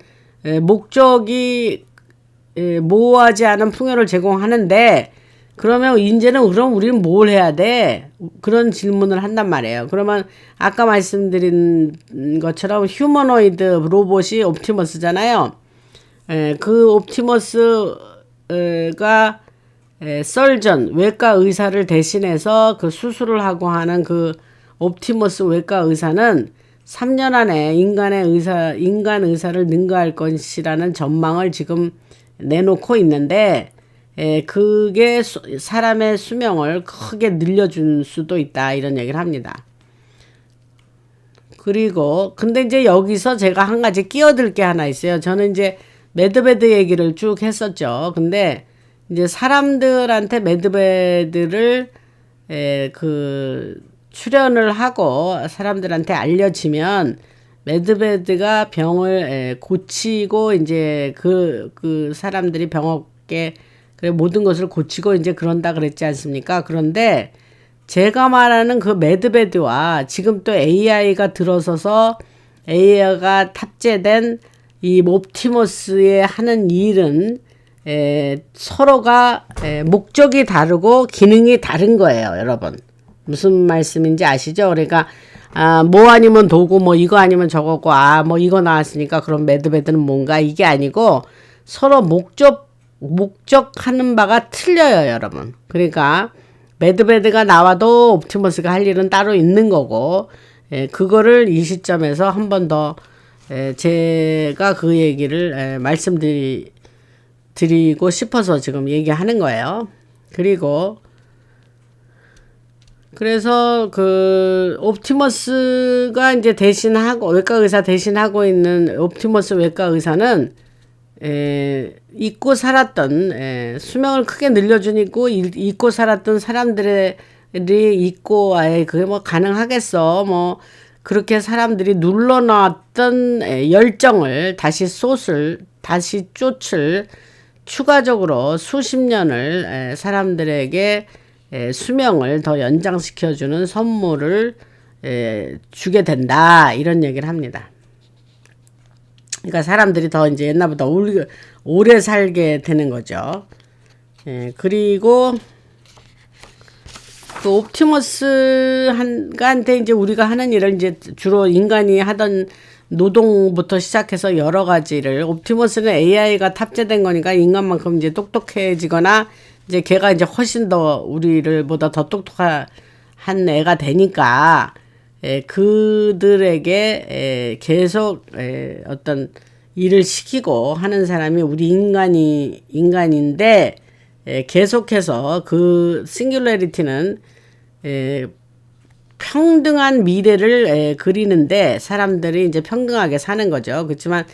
목적이 모호하지 않은 풍요를 제공하는데 그러면 이제는 그럼 우리는 뭘 해야 돼? 그런 질문을 한단 말이에요. 그러면 아까 말씀드린 것처럼 휴머노이드 로봇이 옵티머스잖아요. 그 옵티머스가 설전 외과 의사를 대신해서 그 수술을 하고 하는 그 옵티머스 외과 의사는 3년 안에 인간 의사를 능가할 것이라는 전망을 지금 내놓고 있는데 그게 사람의 수명을 크게 늘려줄 수도 있다 이런 얘기를 합니다. 그리고 근데 이제 여기서 제가 한 가지 끼어들 게 하나 있어요. 저는 이제 매드베드 얘기를 쭉 했었죠. 근데 이제 사람들한테 매드베드를 출연을 하고 사람들한테 알려지면 매드베드가 병을 고치고 이제 그 사람들이 병원에 모든 것을 고치고 이제 그런다 그랬지 않습니까? 그런데 제가 말하는 그 매드베드와 지금 또 AI가 들어서서 AI가 탑재된 이 옵티머스의 하는 일은 서로가 목적이 다르고 기능이 다른 거예요, 여러분. 무슨 말씀인지 아시죠? 그러니까 뭐 아니면 도구, 뭐 이거 아니면 저거고, 뭐 이거 나왔으니까 그럼 매드베드는 뭔가 이게 아니고 서로 목적하는 바가 틀려요, 여러분. 그러니까 매드베드가 나와도 옵티머스가 할 일은 따로 있는 거고, 그거를 이 시점에서 한 번 더 제가 그 얘기를 말씀드리고 싶어서 지금 얘기하는 거예요. 그래서 그 옵티머스가 이제 외과 의사 대신하고 있는 옵티머스 외과 의사는 잊고 살았던 수명을 크게 늘려주니까 잊고 살았던 사람들이 잊고 아예 그게 뭐 가능하겠어 뭐 그렇게 사람들이 눌러놨던 열정을 다시 쫓을 추가적으로 수십 년을 사람들에게 수명을 더 연장시켜주는 선물을 주게 된다 이런 얘기를 합니다. 그러니까 사람들이 더 이제 옛날보다 오래 살게 되는 거죠. 그리고 그 옵티머스한테 이제 우리가 하는 일을 이제 주로 인간이 하던 노동부터 시작해서 여러 가지를 옵티머스는 AI가 탑재된 거니까 인간만큼 이제 똑똑해지거나 이제 걔가 이제 훨씬 더 우리를 보다 더 똑똑한 애가 되니까 그들에게 계속 어떤 일을 시키고 하는 사람이 우리 인간인데 계속해서 그 싱귤레리티는 평등한 미래를 그리는데 사람들이 이제 평등하게 사는 거죠. 그렇지만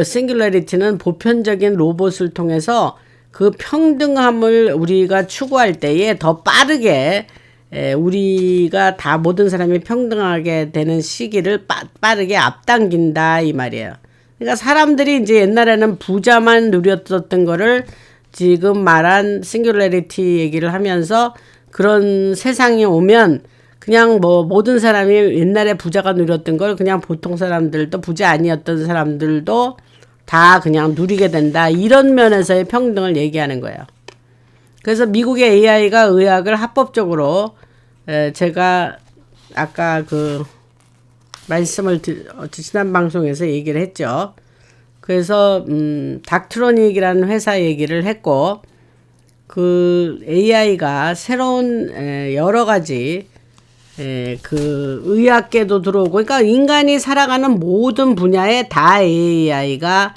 싱귤레리티는 보편적인 로봇을 통해서 그 평등함을 우리가 추구할 때에 더 빠르게 우리가 다 모든 사람이 평등하게 되는 시기를 빠르게 앞당긴다 이 말이에요. 그러니까 사람들이 이제 옛날에는 부자만 누렸었던 거를 지금 말한 싱귤레리티 얘기를 하면서 그런 세상이 오면 그냥 뭐 모든 사람이 옛날에 부자가 누렸던 걸 그냥 보통 사람들도 부자 아니었던 사람들도 다 그냥 누리게 된다. 이런 면에서의 평등을 얘기하는 거예요. 그래서 미국의 AI가 의학을 합법적으로 제가 아까 그 말씀을 지난 방송에서 얘기를 했죠. 그래서 닥트로닉이라는 회사 얘기를 했고 그 AI가 새로운 여러 가지 그 의학계도 들어오고 그러니까 인간이 살아가는 모든 분야에 다 AI가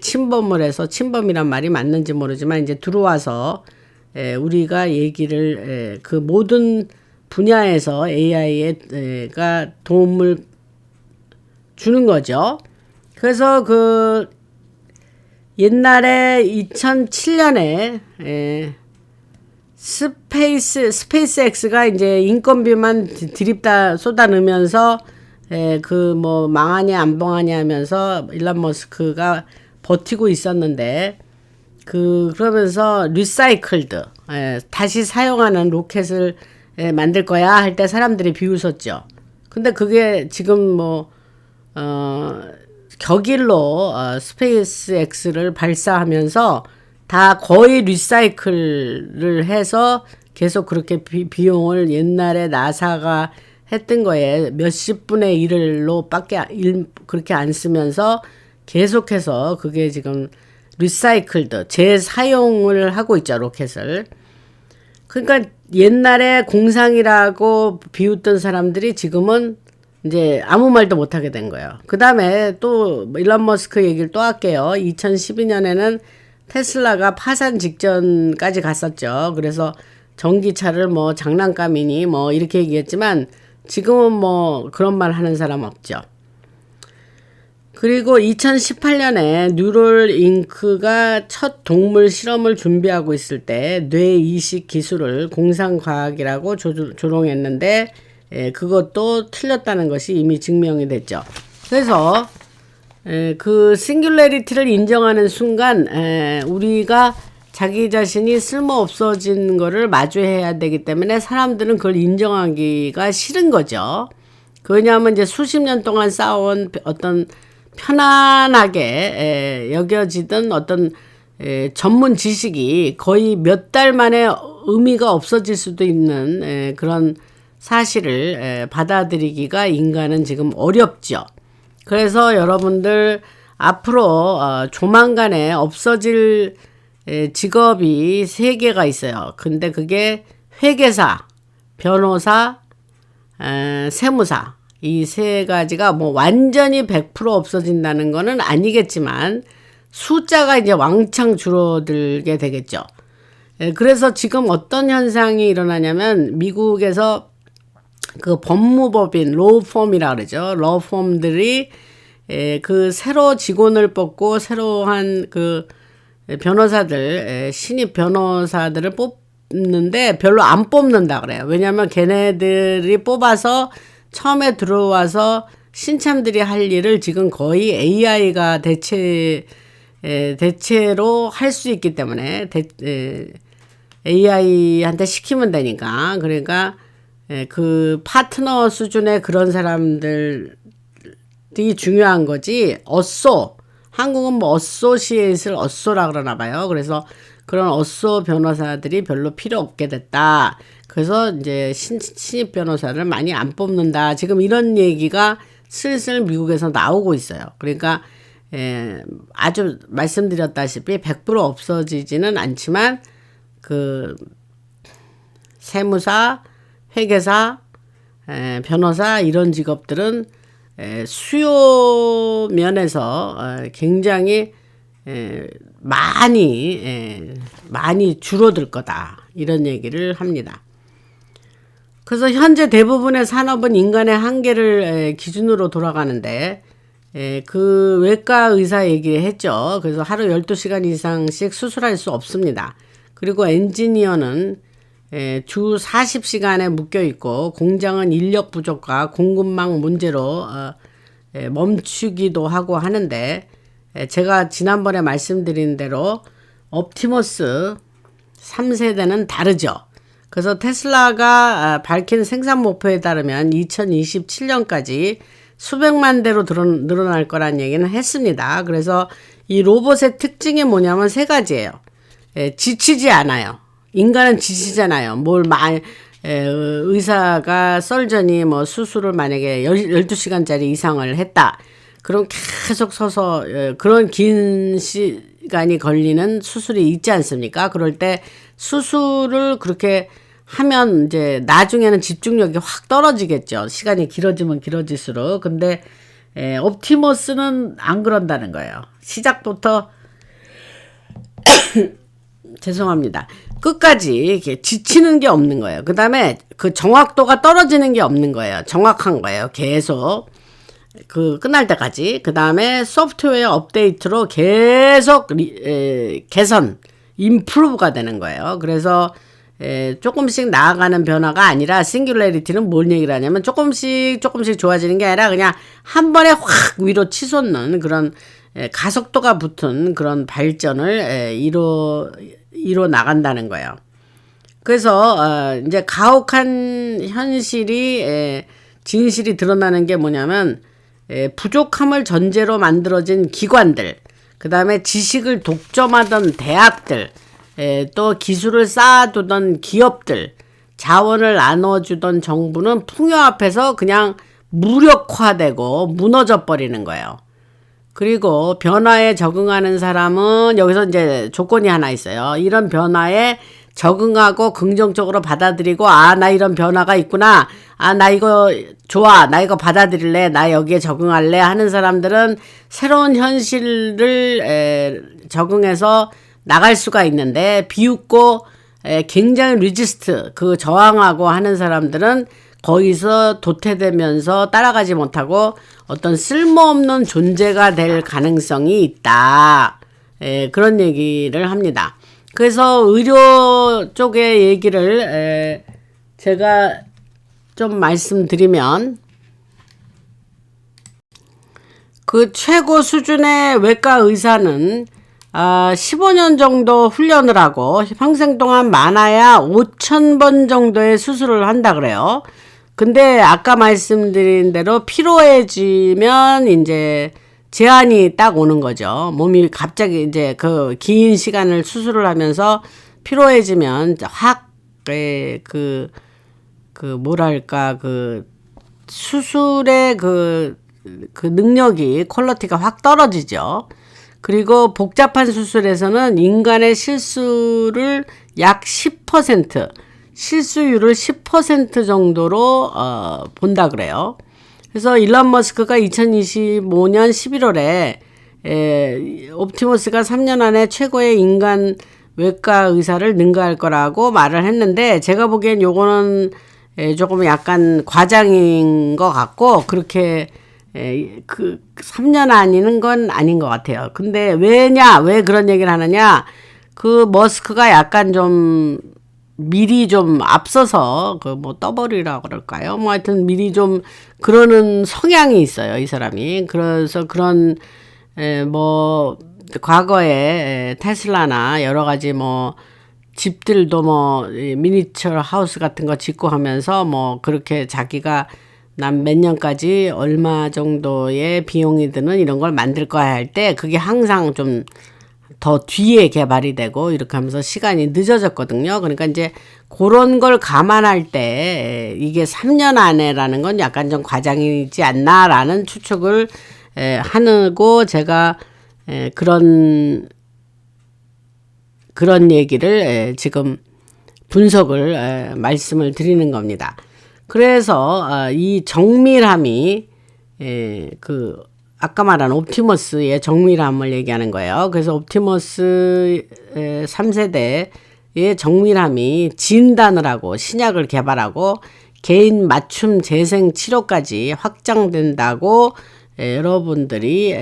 침범을 해서 침범이란 말이 맞는지 모르지만 이제 들어와서 우리가 얘기를 그 모든 분야에서 AI가 도움을 주는 거죠. 그래서 그 옛날에 2007년에 스페이스X가 이제 인건비만 드립다 쏟아 넣으면서 그 뭐 망하냐 안 망하냐 하면서 일론 머스크가 버티고 있었는데 그러면서 리사이클드 다시 사용하는 로켓을 만들 거야 할 때 사람들이 비웃었죠. 근데 그게 지금 뭐 격일로 스페이스X를 발사하면서 다 거의 리사이클을 해서 계속 그렇게 비용을 옛날에 나사가 했던 거에 몇십 분의 1로 밖에 그렇게 안 쓰면서 계속해서 그게 지금 리사이클드 재사용을 하고 있죠 로켓을. 그러니까 옛날에 공상이라고 비웃던 사람들이 지금은 이제 아무 말도 못하게 된 거예요. 그 다음에 또 일론 머스크 얘기를 또 할게요. 2012년에는 테슬라가 파산 직전까지 갔었죠. 그래서 전기차를 뭐 장난감이니 뭐 이렇게 얘기했지만 지금은 뭐 그런 말 하는 사람 없죠. 그리고 2018년에 뉴럴 잉크가 첫 동물 실험을 준비하고 있을 때 뇌 이식 기술을 공상과학이라고 조롱했는데 그것도 틀렸다는 것이 이미 증명이 됐죠. 그래서 그 싱귤레리티를 인정하는 순간 우리가 자기 자신이 쓸모없어진 거를 마주해야 되기 때문에 사람들은 그걸 인정하기가 싫은 거죠. 왜냐하면 이제 수십 년 동안 쌓아온 어떤 편안하게 여겨지던 어떤 전문 지식이 거의 몇 달 만에 의미가 없어질 수도 있는 그런 사실을 받아들이기가 인간은 지금 어렵죠. 그래서 여러분들 앞으로 조만간에 없어질 직업이 3개가 있어요. 근데 그게 회계사, 변호사, 세무사 이 3가지가 뭐 완전히 100% 없어진다는 거는 아니겠지만 숫자가 이제 왕창 줄어들게 되겠죠. 그래서 지금 어떤 현상이 일어나냐면 미국에서 그 법무법인 로펌이라 그러죠. 로펌들이 그 새로 직원을 뽑고 새로 한 그 변호사들, 신입 변호사들을 뽑는데 별로 안 뽑는다 그래요. 왜냐하면 걔네들이 뽑아서 처음에 들어와서 신참들이 할 일을 지금 거의 AI가 대체로 할 수 있기 때문에 AI한테 시키면 되니까. 그러니까 그 파트너 수준의 그런 사람들이 중요한 거지. 한국은 뭐 어소시에이트를 어소라 그러나 봐요. 그래서 그런 어소 변호사들이 별로 필요 없게 됐다. 그래서 이제 신입 변호사를 많이 안 뽑는다. 지금 이런 얘기가 슬슬 미국에서 나오고 있어요. 그러니까 아주 말씀드렸다시피 100% 없어지지는 않지만 그 세무사, 회계사, 변호사 이런 직업들은 수요 면에서 굉장히 많이 줄어들 거다. 이런 얘기를 합니다. 그래서 현재 대부분의 산업은 인간의 한계를 기준으로 돌아가는데 그 외과 의사 얘기했죠. 그래서 하루 12시간 이상씩 수술할 수 없습니다. 그리고 엔지니어는 주 40시간에 묶여 있고 공장은 인력 부족과 공급망 문제로 멈추기도 하는데 제가 지난번에 말씀드린 대로 옵티머스 3세대는 다르죠. 그래서 테슬라가 밝힌 생산 목표에 따르면 2027년까지 수백만 대로 늘어날 거란 얘기는 했습니다. 그래서 이 로봇의 특징이 뭐냐면 세 가지예요. 지치지 않아요. 인간은 지치잖아요. 의사가 썰전이 뭐 수술을 만약에 12시간짜리 이상을 했다. 그럼 계속 서서 그런 긴 시간이 걸리는 수술이 있지 않습니까? 그럴 때 수술을 그렇게 하면 이제 나중에는 집중력이 확 떨어지겠죠. 시간이 길어지면 길어질수록. 근데 옵티머스는 안 그런다는 거예요. 시작부터 죄송합니다. 끝까지 이렇게 지치는 게 없는 거예요. 그 다음에 그 정확도가 떨어지는 게 없는 거예요. 정확한 거예요. 계속. 그 끝날 때까지. 그 다음에 소프트웨어 업데이트로 계속 개선, 임프루브가 되는 거예요. 그래서 조금씩 나아가는 변화가 아니라 싱귤레리티는 뭔 얘기를 하냐면 조금씩 좋아지는 게 아니라 그냥 한 번에 확 위로 치솟는 그런 가속도가 붙은 그런 발전을 이뤄 나간다는 거예요. 그래서 이제 가혹한 진실이 드러나는 게 뭐냐면 부족함을 전제로 만들어진 기관들, 그 다음에 지식을 독점하던 대학들, 또 기술을 쌓아두던 기업들, 자원을 나눠주던 정부는 풍요 앞에서 그냥 무력화되고 무너져 버리는 거예요. 그리고 변화에 적응하는 사람은 여기서 이제 조건이 하나 있어요. 이런 변화에 적응하고 긍정적으로 받아들이고 나 이런 변화가 있구나. 나 이거 좋아. 나 이거 받아들일래. 나 여기에 적응할래 하는 사람들은 새로운 현실을 적응해서 나갈 수가 있는데 비웃고 굉장히 리지스트 저항하고 하는 사람들은 거기서 도태되면서 따라가지 못하고 어떤 쓸모없는 존재가 될 가능성이 있다. 그런 얘기를 합니다. 그래서 의료 쪽의 얘기를 제가 좀 말씀드리면 그 최고 수준의 외과 의사는 15년 정도 훈련을 하고 평생 동안 많아야 5,000번 정도의 수술을 한다 그래요. 근데 아까 말씀드린 대로 피로해지면 이제 제한이 딱 오는 거죠. 몸이 갑자기 이제 그 긴 시간을 수술을 하면서 피로해지면 확 뭐랄까 수술의 그 능력이 퀄리티가 확 떨어지죠. 그리고 복잡한 수술에서는 인간의 실수를 약 10%, 실수율을 10% 정도로 본다 그래요. 그래서 일론 머스크가 2025년 11월에 옵티머스가 3년 안에 최고의 인간 외과 의사를 능가할 거라고 말을 했는데 제가 보기엔 요거는 조금 약간 과장인 것 같고 그렇게 그 3년 안이는 건 아닌 것 같아요. 근데 왜 그런 얘기를 하느냐? 그 머스크가 약간 좀 미리 좀 앞서서 그 뭐 떠버리라고 그럴까요? 뭐 하여튼 미리 좀 그러는 성향이 있어요, 이 사람이. 그래서 그런 뭐 과거에 테슬라나 여러 가지 뭐 집들도 뭐 미니처 하우스 같은 거 짓고 하면서 뭐 그렇게 자기가 난 몇 년까지 얼마 정도의 비용이 드는 이런 걸 만들 거야 할 때 그게 항상 좀 더 뒤에 개발이 되고 이렇게 하면서 시간이 늦어졌거든요. 그러니까 이제 그런 걸 감안할 때 이게 3년 안에라는 건 약간 좀 과장이지 않나라는 추측을 하고 제가 그런 얘기를 지금 분석을 말씀을 드리는 겁니다. 그래서 이 정밀함이 그 아까 말한 옵티머스의 정밀함을 얘기하는 거예요. 그래서 옵티머스 3세대의 정밀함이 진단을 하고 신약을 개발하고 개인 맞춤 재생 치료까지 확장된다고 여러분들이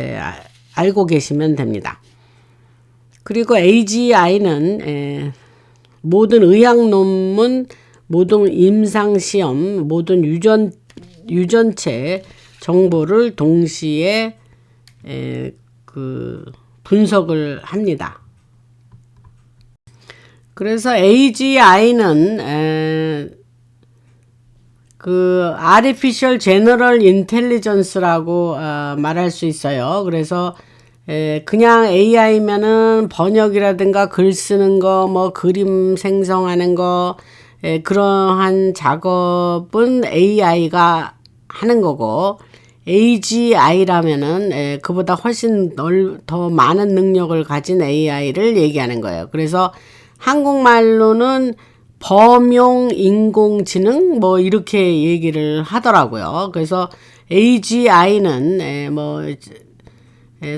알고 계시면 됩니다. 그리고 AGI는 모든 의학 논문, 모든 임상시험, 모든 유전체 정보를 동시에 그 분석을 합니다. 그래서 AGI는 그 Artificial General Intelligence라고 말할 수 있어요. 그래서 그냥 AI면은 번역이라든가 글 쓰는 거, 뭐 그림 생성하는 거, 그러한 작업은 AI가 하는 거고, AGI라면은 그보다 훨씬 더 많은 능력을 가진 AI를 얘기하는 거예요. 그래서 한국말로는 범용 인공지능 뭐 이렇게 얘기를 하더라고요. 그래서 AGI는 뭐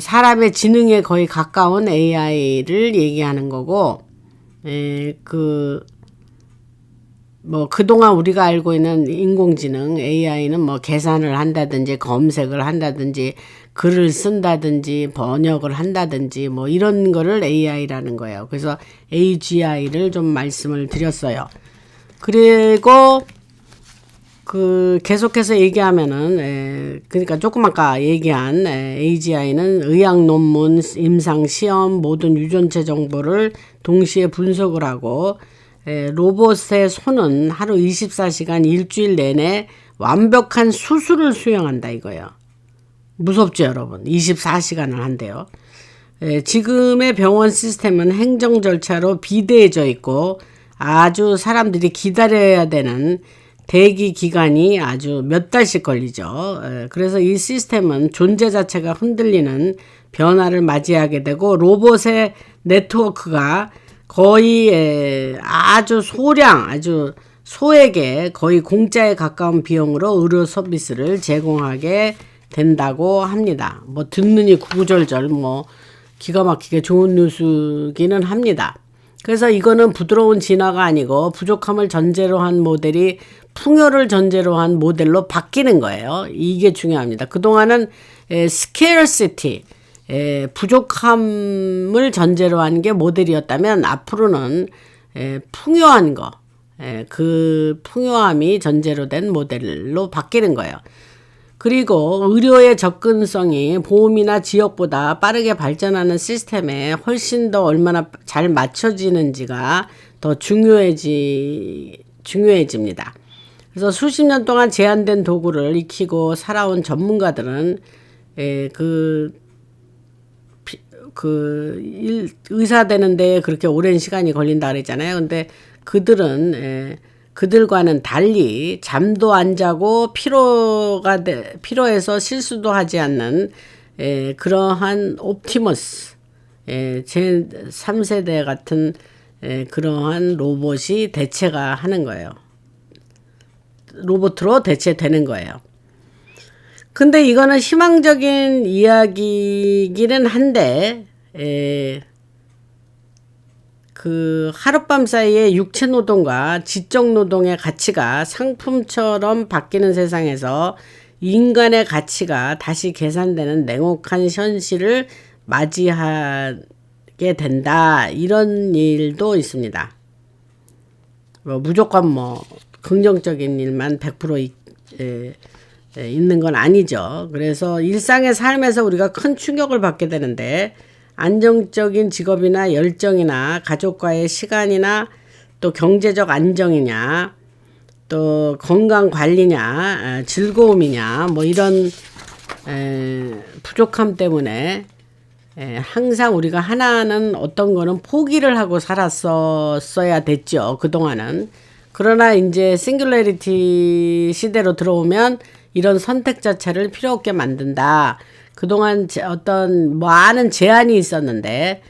사람의 지능에 거의 가까운 AI를 얘기하는 거고, 뭐 그동안 우리가 알고 있는 인공지능 AI는 뭐 계산을 한다든지 검색을 한다든지 글을 쓴다든지 번역을 한다든지 뭐 이런 거를 AI라는 거예요. 그래서 AGI를 좀 말씀을 드렸어요. 그리고 그 계속해서 얘기하면은 그러니까 조금 아까 얘기한 AGI는 의학 논문, 임상 시험, 모든 유전체 정보를 동시에 분석을 하고 로봇의 손은 하루 24시간 일주일 내내 완벽한 수술을 수행한다 이거예요. 무섭죠 여러분. 24시간을 한대요. 지금의 병원 시스템은 행정 절차로 비대해져 있고 아주 사람들이 기다려야 되는 대기 기간이 아주 몇 달씩 걸리죠. 그래서 이 시스템은 존재 자체가 흔들리는 변화를 맞이하게 되고 로봇의 네트워크가 거의 아주 아주 소액의 거의 공짜에 가까운 비용으로 의료 서비스를 제공하게 된다고 합니다. 뭐 듣느니 구구절절 뭐 기가 막히게 좋은 뉴스기는 합니다. 그래서 이거는 부드러운 진화가 아니고 부족함을 전제로 한 모델이 풍요를 전제로 한 모델로 바뀌는 거예요. 이게 중요합니다. 그동안은 scarcity, 부족함을 전제로 한 게 모델이었다면 앞으로는 풍요한 거, 그 풍요함이 전제로 된 모델로 바뀌는 거예요. 그리고 의료의 접근성이 보험이나 지역보다 빠르게 발전하는 시스템에 훨씬 더 얼마나 잘 맞춰지는지가 더 중요해집니다. 그래서 수십 년 동안 제한된 도구를 익히고 살아온 전문가들은 의사 되는데 그렇게 오랜 시간이 걸린다 그랬잖아요. 근데 그들은 그들과는 달리 잠도 안 자고 피로해서 실수도 하지 않는 그러한 옵티머스 제 3세대 같은 그러한 로봇이 대체가 하는 거예요. 로봇으로 대체되는 거예요. 근데 이거는 희망적인 이야기기는 한데 그 하룻밤 사이에 육체 노동과 지적 노동의 가치가 상품처럼 바뀌는 세상에서 인간의 가치가 다시 계산되는 냉혹한 현실을 맞이하게 된다. 이런 일도 있습니다. 무조건 긍정적인 일만 100% 있는 건 아니죠. 그래서 일상의 삶에서 우리가 큰 충격을 받게 되는데 안정적인 직업이나 열정이나 가족과의 시간이나 또 경제적 안정이냐 또 건강 관리냐 즐거움이냐 이런 부족함 때문에 항상 우리가 하나는 어떤 거는 포기를 하고 살았어야 됐죠. 그동안은. 그러나 이제 싱귤레리티 시대로 들어오면 이런 선택 자체를 필요 없게 만든다. 그동안 어떤 많은 제한이 있었는데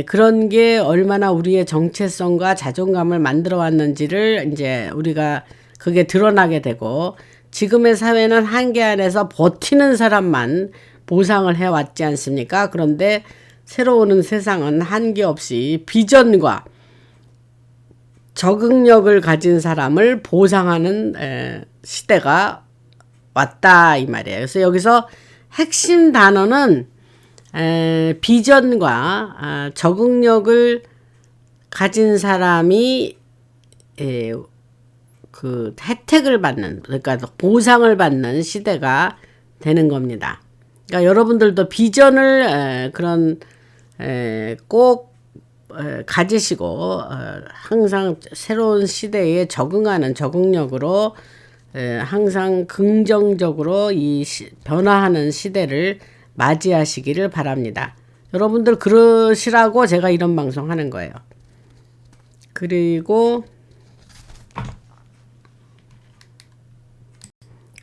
그런 게 얼마나 우리의 정체성과 자존감을 만들어 왔는지를 이제 우리가 그게 드러나게 되고 지금의 사회는 한계 안에서 버티는 사람만 보상을 해왔지 않습니까? 그런데 새로 오는 세상은 한계 없이 비전과 적응력을 가진 사람을 보상하는 시대가 왔다 이 말이에요. 그래서 여기서 핵심 단어는 비전과 적응력을 가진 사람이 그 혜택을 받는 그러니까 보상을 받는 시대가 되는 겁니다. 그러니까 여러분들도 비전을 꼭 가지시고 항상 새로운 시대에 적응하는 적응력으로 항상 긍정적으로 이 변화하는 시대를 맞이하시기를 바랍니다. 여러분들 그러시라고 제가 이런 방송 하는 거예요. 그리고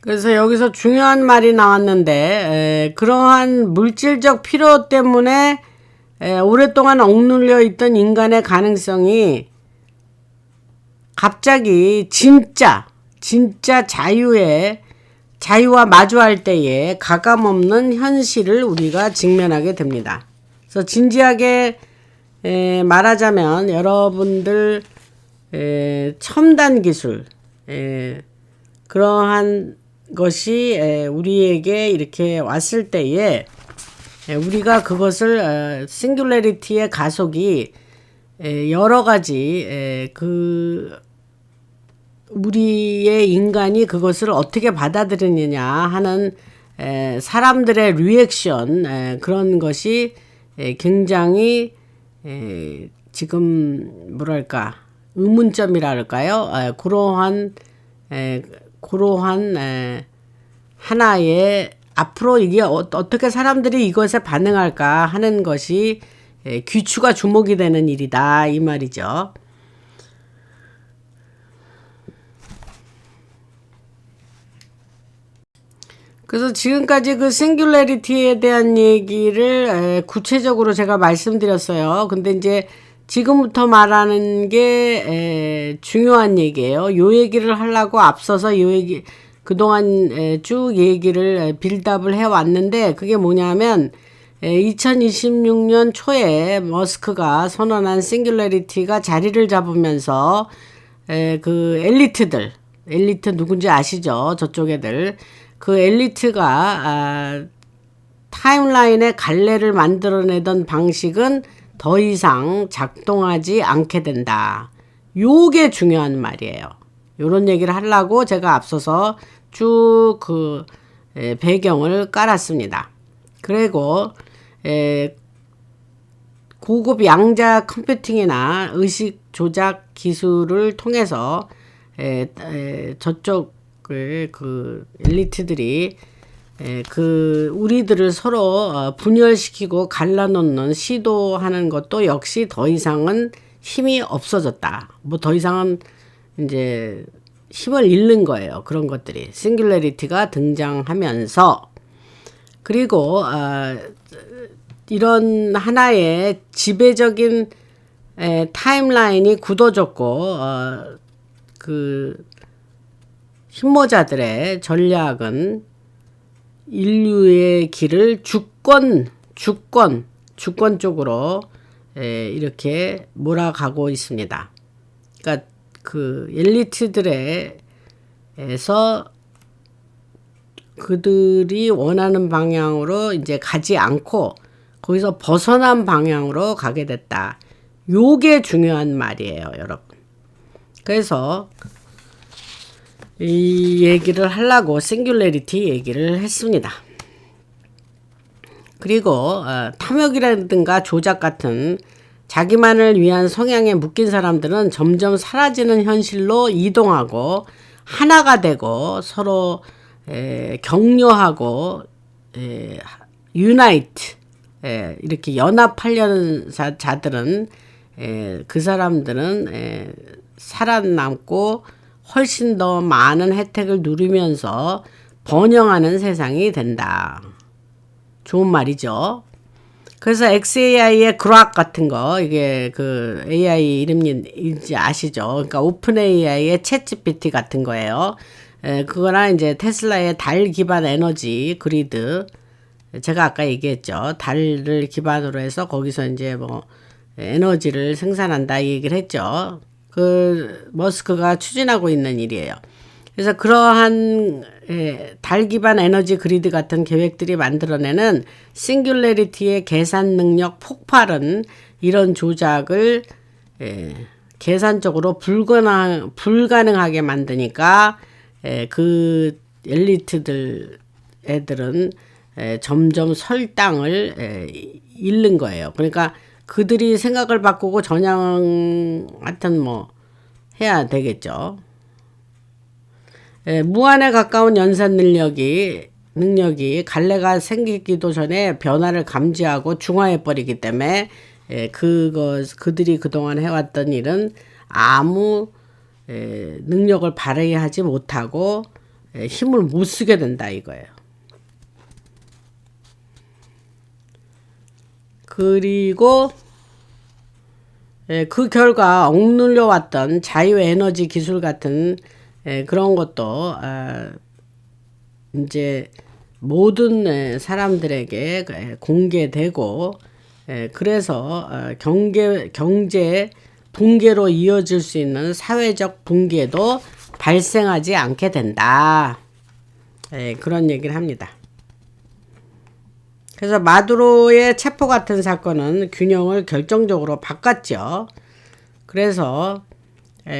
그래서 여기서 중요한 말이 나왔는데 그러한 물질적 필요 때문에 오랫동안 억눌려 있던 인간의 가능성이 갑자기 진짜 자유와 마주할 때에 가감없는 현실을 우리가 직면하게 됩니다. 그래서 진지하게 말하자면 여러분들 첨단 기술 그러한 것이 우리에게 이렇게 왔을 때에 우리가 그것을 싱귤레리티의 가속이 여러 가지 우리의 인간이 그것을 어떻게 받아들이느냐 하는 사람들의 리액션 그런 것이 굉장히 지금 뭐랄까 의문점이랄까요? 그러한 하나의 앞으로 이게 어떻게 사람들이 이것에 반응할까 하는 것이 귀추가 주목이 되는 일이다 이 말이죠. 그래서 지금까지 그 싱귤레리티에 대한 얘기를 구체적으로 제가 말씀드렸어요. 근데 이제 지금부터 말하는 게 중요한 얘기예요. 요 얘기를 하려고 앞서서 요 얘기 그동안 쭉 얘기를 빌드업을 해왔는데 그게 뭐냐면 2026년 초에 머스크가 선언한 싱귤레리티가 자리를 잡으면서 그 엘리트 누군지 아시죠? 저쪽 애들 그 엘리트가 타임라인에 갈래를 만들어내던 방식은 더 이상 작동하지 않게 된다. 요게 중요한 말이에요. 요런 얘기를 하려고 제가 앞서서 쭉 그 배경을 깔았습니다. 그리고 고급 양자 컴퓨팅이나 의식 조작 기술을 통해서 저쪽을 그 엘리트들이 그 우리들을 서로 분열시키고 갈라놓는 시도하는 것도 역시 더 이상은 힘이 없어졌다. 더 이상은 이제 힘을 잃는 거예요. 그런 것들이 싱귤레리티가 등장하면서 그리고 이런 하나의 지배적인 타임라인이 굳어졌고 그 힘모자들의 전략은 인류의 길을 주권 쪽으로 이렇게 몰아가고 있습니다. 그러니까 그 엘리트들에서 그들이 원하는 방향으로 이제 가지 않고 거기서 벗어난 방향으로 가게 됐다. 요게 중요한 말이에요, 여러분. 그래서 이 얘기를 하려고 싱귤레리티 얘기를 했습니다. 그리고 탐욕이라든가 조작 같은 자기만을 위한 성향에 묶인 사람들은 점점 사라지는 현실로 이동하고 하나가 되고 서로 격려하고 유나이트 이렇게 연합하려는 자들은 그 사람들은 살아남고 훨씬 더 많은 혜택을 누리면서 번영하는 세상이 된다. 좋은 말이죠. 그래서 XAI의 그락 같은 거, 이게 그 AI 이름인지 아시죠? 그러니까 오픈 AI의 챗GPT 같은 거예요. 그거랑 이제 테슬라의 달 기반 에너지 그리드, 제가 아까 얘기했죠. 달을 기반으로 해서 거기서 이제 뭐 에너지를 생산한다 이 얘기를 했죠. 그 머스크가 추진하고 있는 일이에요. 그래서 그러한 달 기반 에너지 그리드 같은 계획들이 만들어내는 싱귤레리티의 계산 능력 폭발은 이런 조작을 계산적으로 불가능하게 만드니까 그 엘리트들 애들은 점점 설 땅을 잃는 거예요. 그러니까 그들이 생각을 바꾸고 전향 하여튼 뭐 해야 되겠죠. 무한에 가까운 연산 능력이 갈래가 생기기도 전에 변화를 감지하고 중화해 버리기 때문에 그들이 그동안 해왔던 일은 아무 능력을 발휘하지 못하고 힘을 못 쓰게 된다 이거예요. 그리고 그 결과 억눌려 왔던 자유에너지 기술 같은 그런 것도 이제 모든 사람들에게 공개되고 그래서 경제 붕괴로 이어질 수 있는 사회적 붕괴도 발생하지 않게 된다. 그런 얘기를 합니다. 그래서 마두로의 체포 같은 사건은 균형을 결정적으로 바꿨죠. 그래서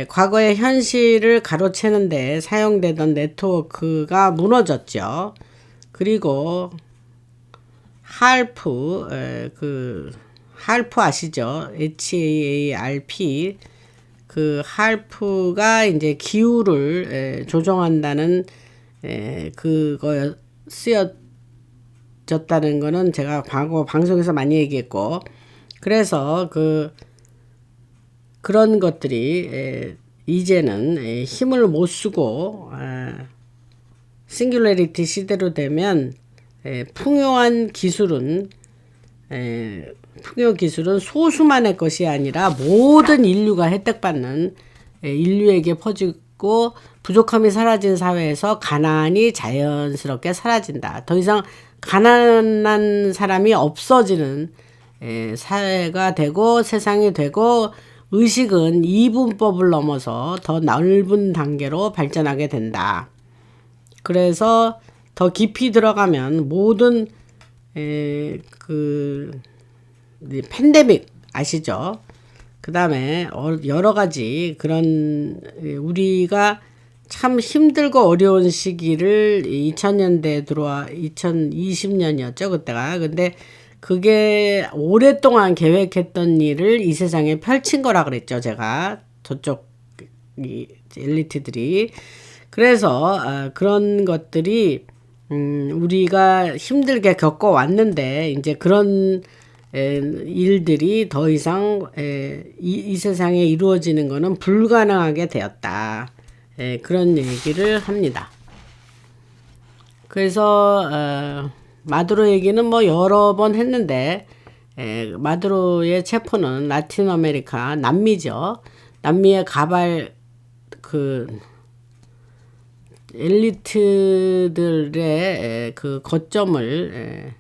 과거의 현실을 가로채는데 사용되던 네트워크가 무너졌죠. 그리고 할프 아시죠? HAARP 그 할프가 이제 기후를 조정한다는 그거 쓰여졌다는 거는 제가 과거 방송에서 많이 얘기했고, 그래서 그런 것들이 이제는 힘을 못 쓰고 싱귤레리티 시대로 되면 풍요 기술은 소수만의 것이 아니라 모든 인류가 혜택받는 인류에게 퍼지고 부족함이 사라진 사회에서 가난이 자연스럽게 사라진다. 더 이상 가난한 사람이 없어지는 사회가 되고 세상이 되고 의식은 이분법을 넘어서 더 넓은 단계로 발전하게 된다. 그래서 더 깊이 들어가면 모든 팬데믹 아시죠? 그 다음에 여러 가지 그런 우리가 참 힘들고 어려운 시기를 2000년대에 2020년이었죠 그때가. 근데 그게 오랫동안 계획했던 일을 이 세상에 펼친 거라 그랬죠 제가. 저쪽 엘리트들이. 그래서 그런 것들이 우리가 힘들게 겪어왔는데 이제 그런 일들이 더 이상 이 세상에 이루어지는 것은 불가능하게 되었다. 그런 얘기를 합니다. 그래서 마두로 얘기는 뭐 여러 번 했는데 마두로의 체포는 라틴 아메리카 남미죠. 남미의 가발 엘리트들의 그 거점을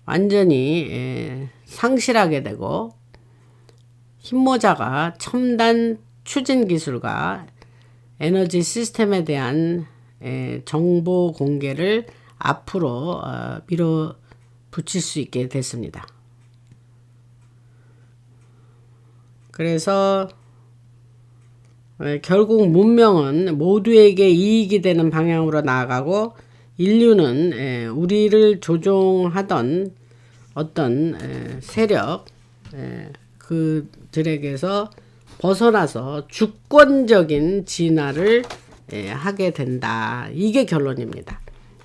완전히 상실하게 되고 힘모자가 첨단 추진 기술과 에너지 시스템에 대한 정보 공개를 앞으로 밀어붙일 수 있게 됐습니다. 그래서 결국 문명은 모두에게 이익이 되는 방향으로 나아가고 인류는 우리를 조종하던 어떤 세력 그들에게서 벗어나서 주권적인 진화를 하게 된다. 이게 결론입니다.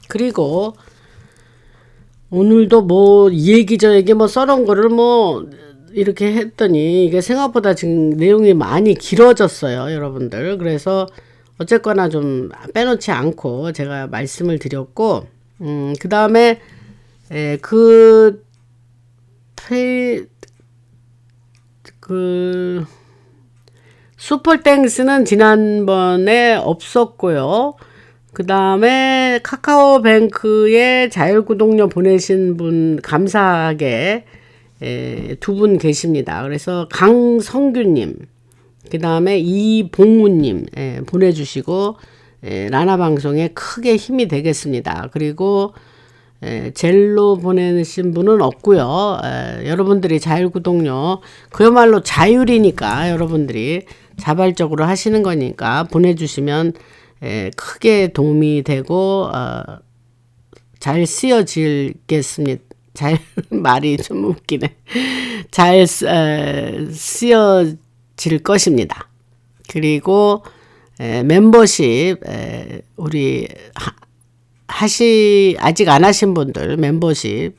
그리고 오늘도 뭐 이 얘기 저 얘기 뭐 써놓은 거를 뭐 이렇게 했더니 이게 생각보다 지금 내용이 많이 길어졌어요, 여러분들. 그래서 어쨌거나 좀 빼놓지 않고 제가 말씀을 드렸고, 그 다음에 슈퍼땡스는 지난번에 없었고요. 그 다음에 카카오뱅크에 자율구독료 보내신 분 감사하게 두 분 계십니다. 그래서 강성규님, 그 다음에 이봉우님 보내주시고 라나방송에 크게 힘이 되겠습니다. 그리고 젤로 보내신 분은 없고요. 여러분들이 자율구독료 그야말로 자율이니까 여러분들이 자발적으로 하시는 거니까 보내주시면 크게 도움이 되고 잘 쓰여지겠습니다. 말이 좀 웃기네. 잘 쓰여질 것입니다. 그리고 멤버십 우리 아직 안 하신 분들 멤버십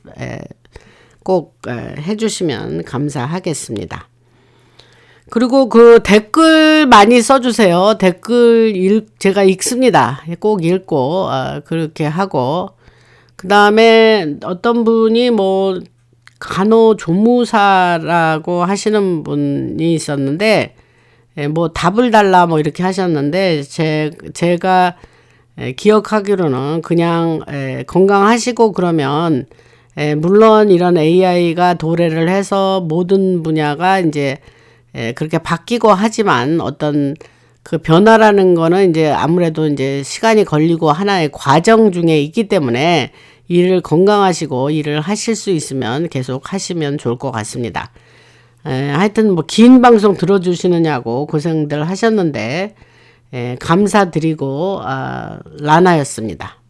꼭 해주시면 감사하겠습니다. 그리고 그 댓글 많이 써주세요. 댓글 제가 읽습니다. 꼭 읽고 그렇게 하고, 그 다음에 어떤 분이 뭐 간호조무사라고 하시는 분이 있었는데 뭐 답을 달라 뭐 이렇게 하셨는데 제가 기억하기로는 그냥 건강하시고 그러면 물론 이런 AI가 도래를 해서 모든 분야가 이제 그렇게 바뀌고 하지만 어떤 그 변화라는 거는 이제 아무래도 이제 시간이 걸리고 하나의 과정 중에 있기 때문에 일을 건강하시고 일을 하실 수 있으면 계속 하시면 좋을 것 같습니다. 하여튼 뭐 긴 방송 들어주시느냐고 고생들 하셨는데 감사드리고 라나였습니다.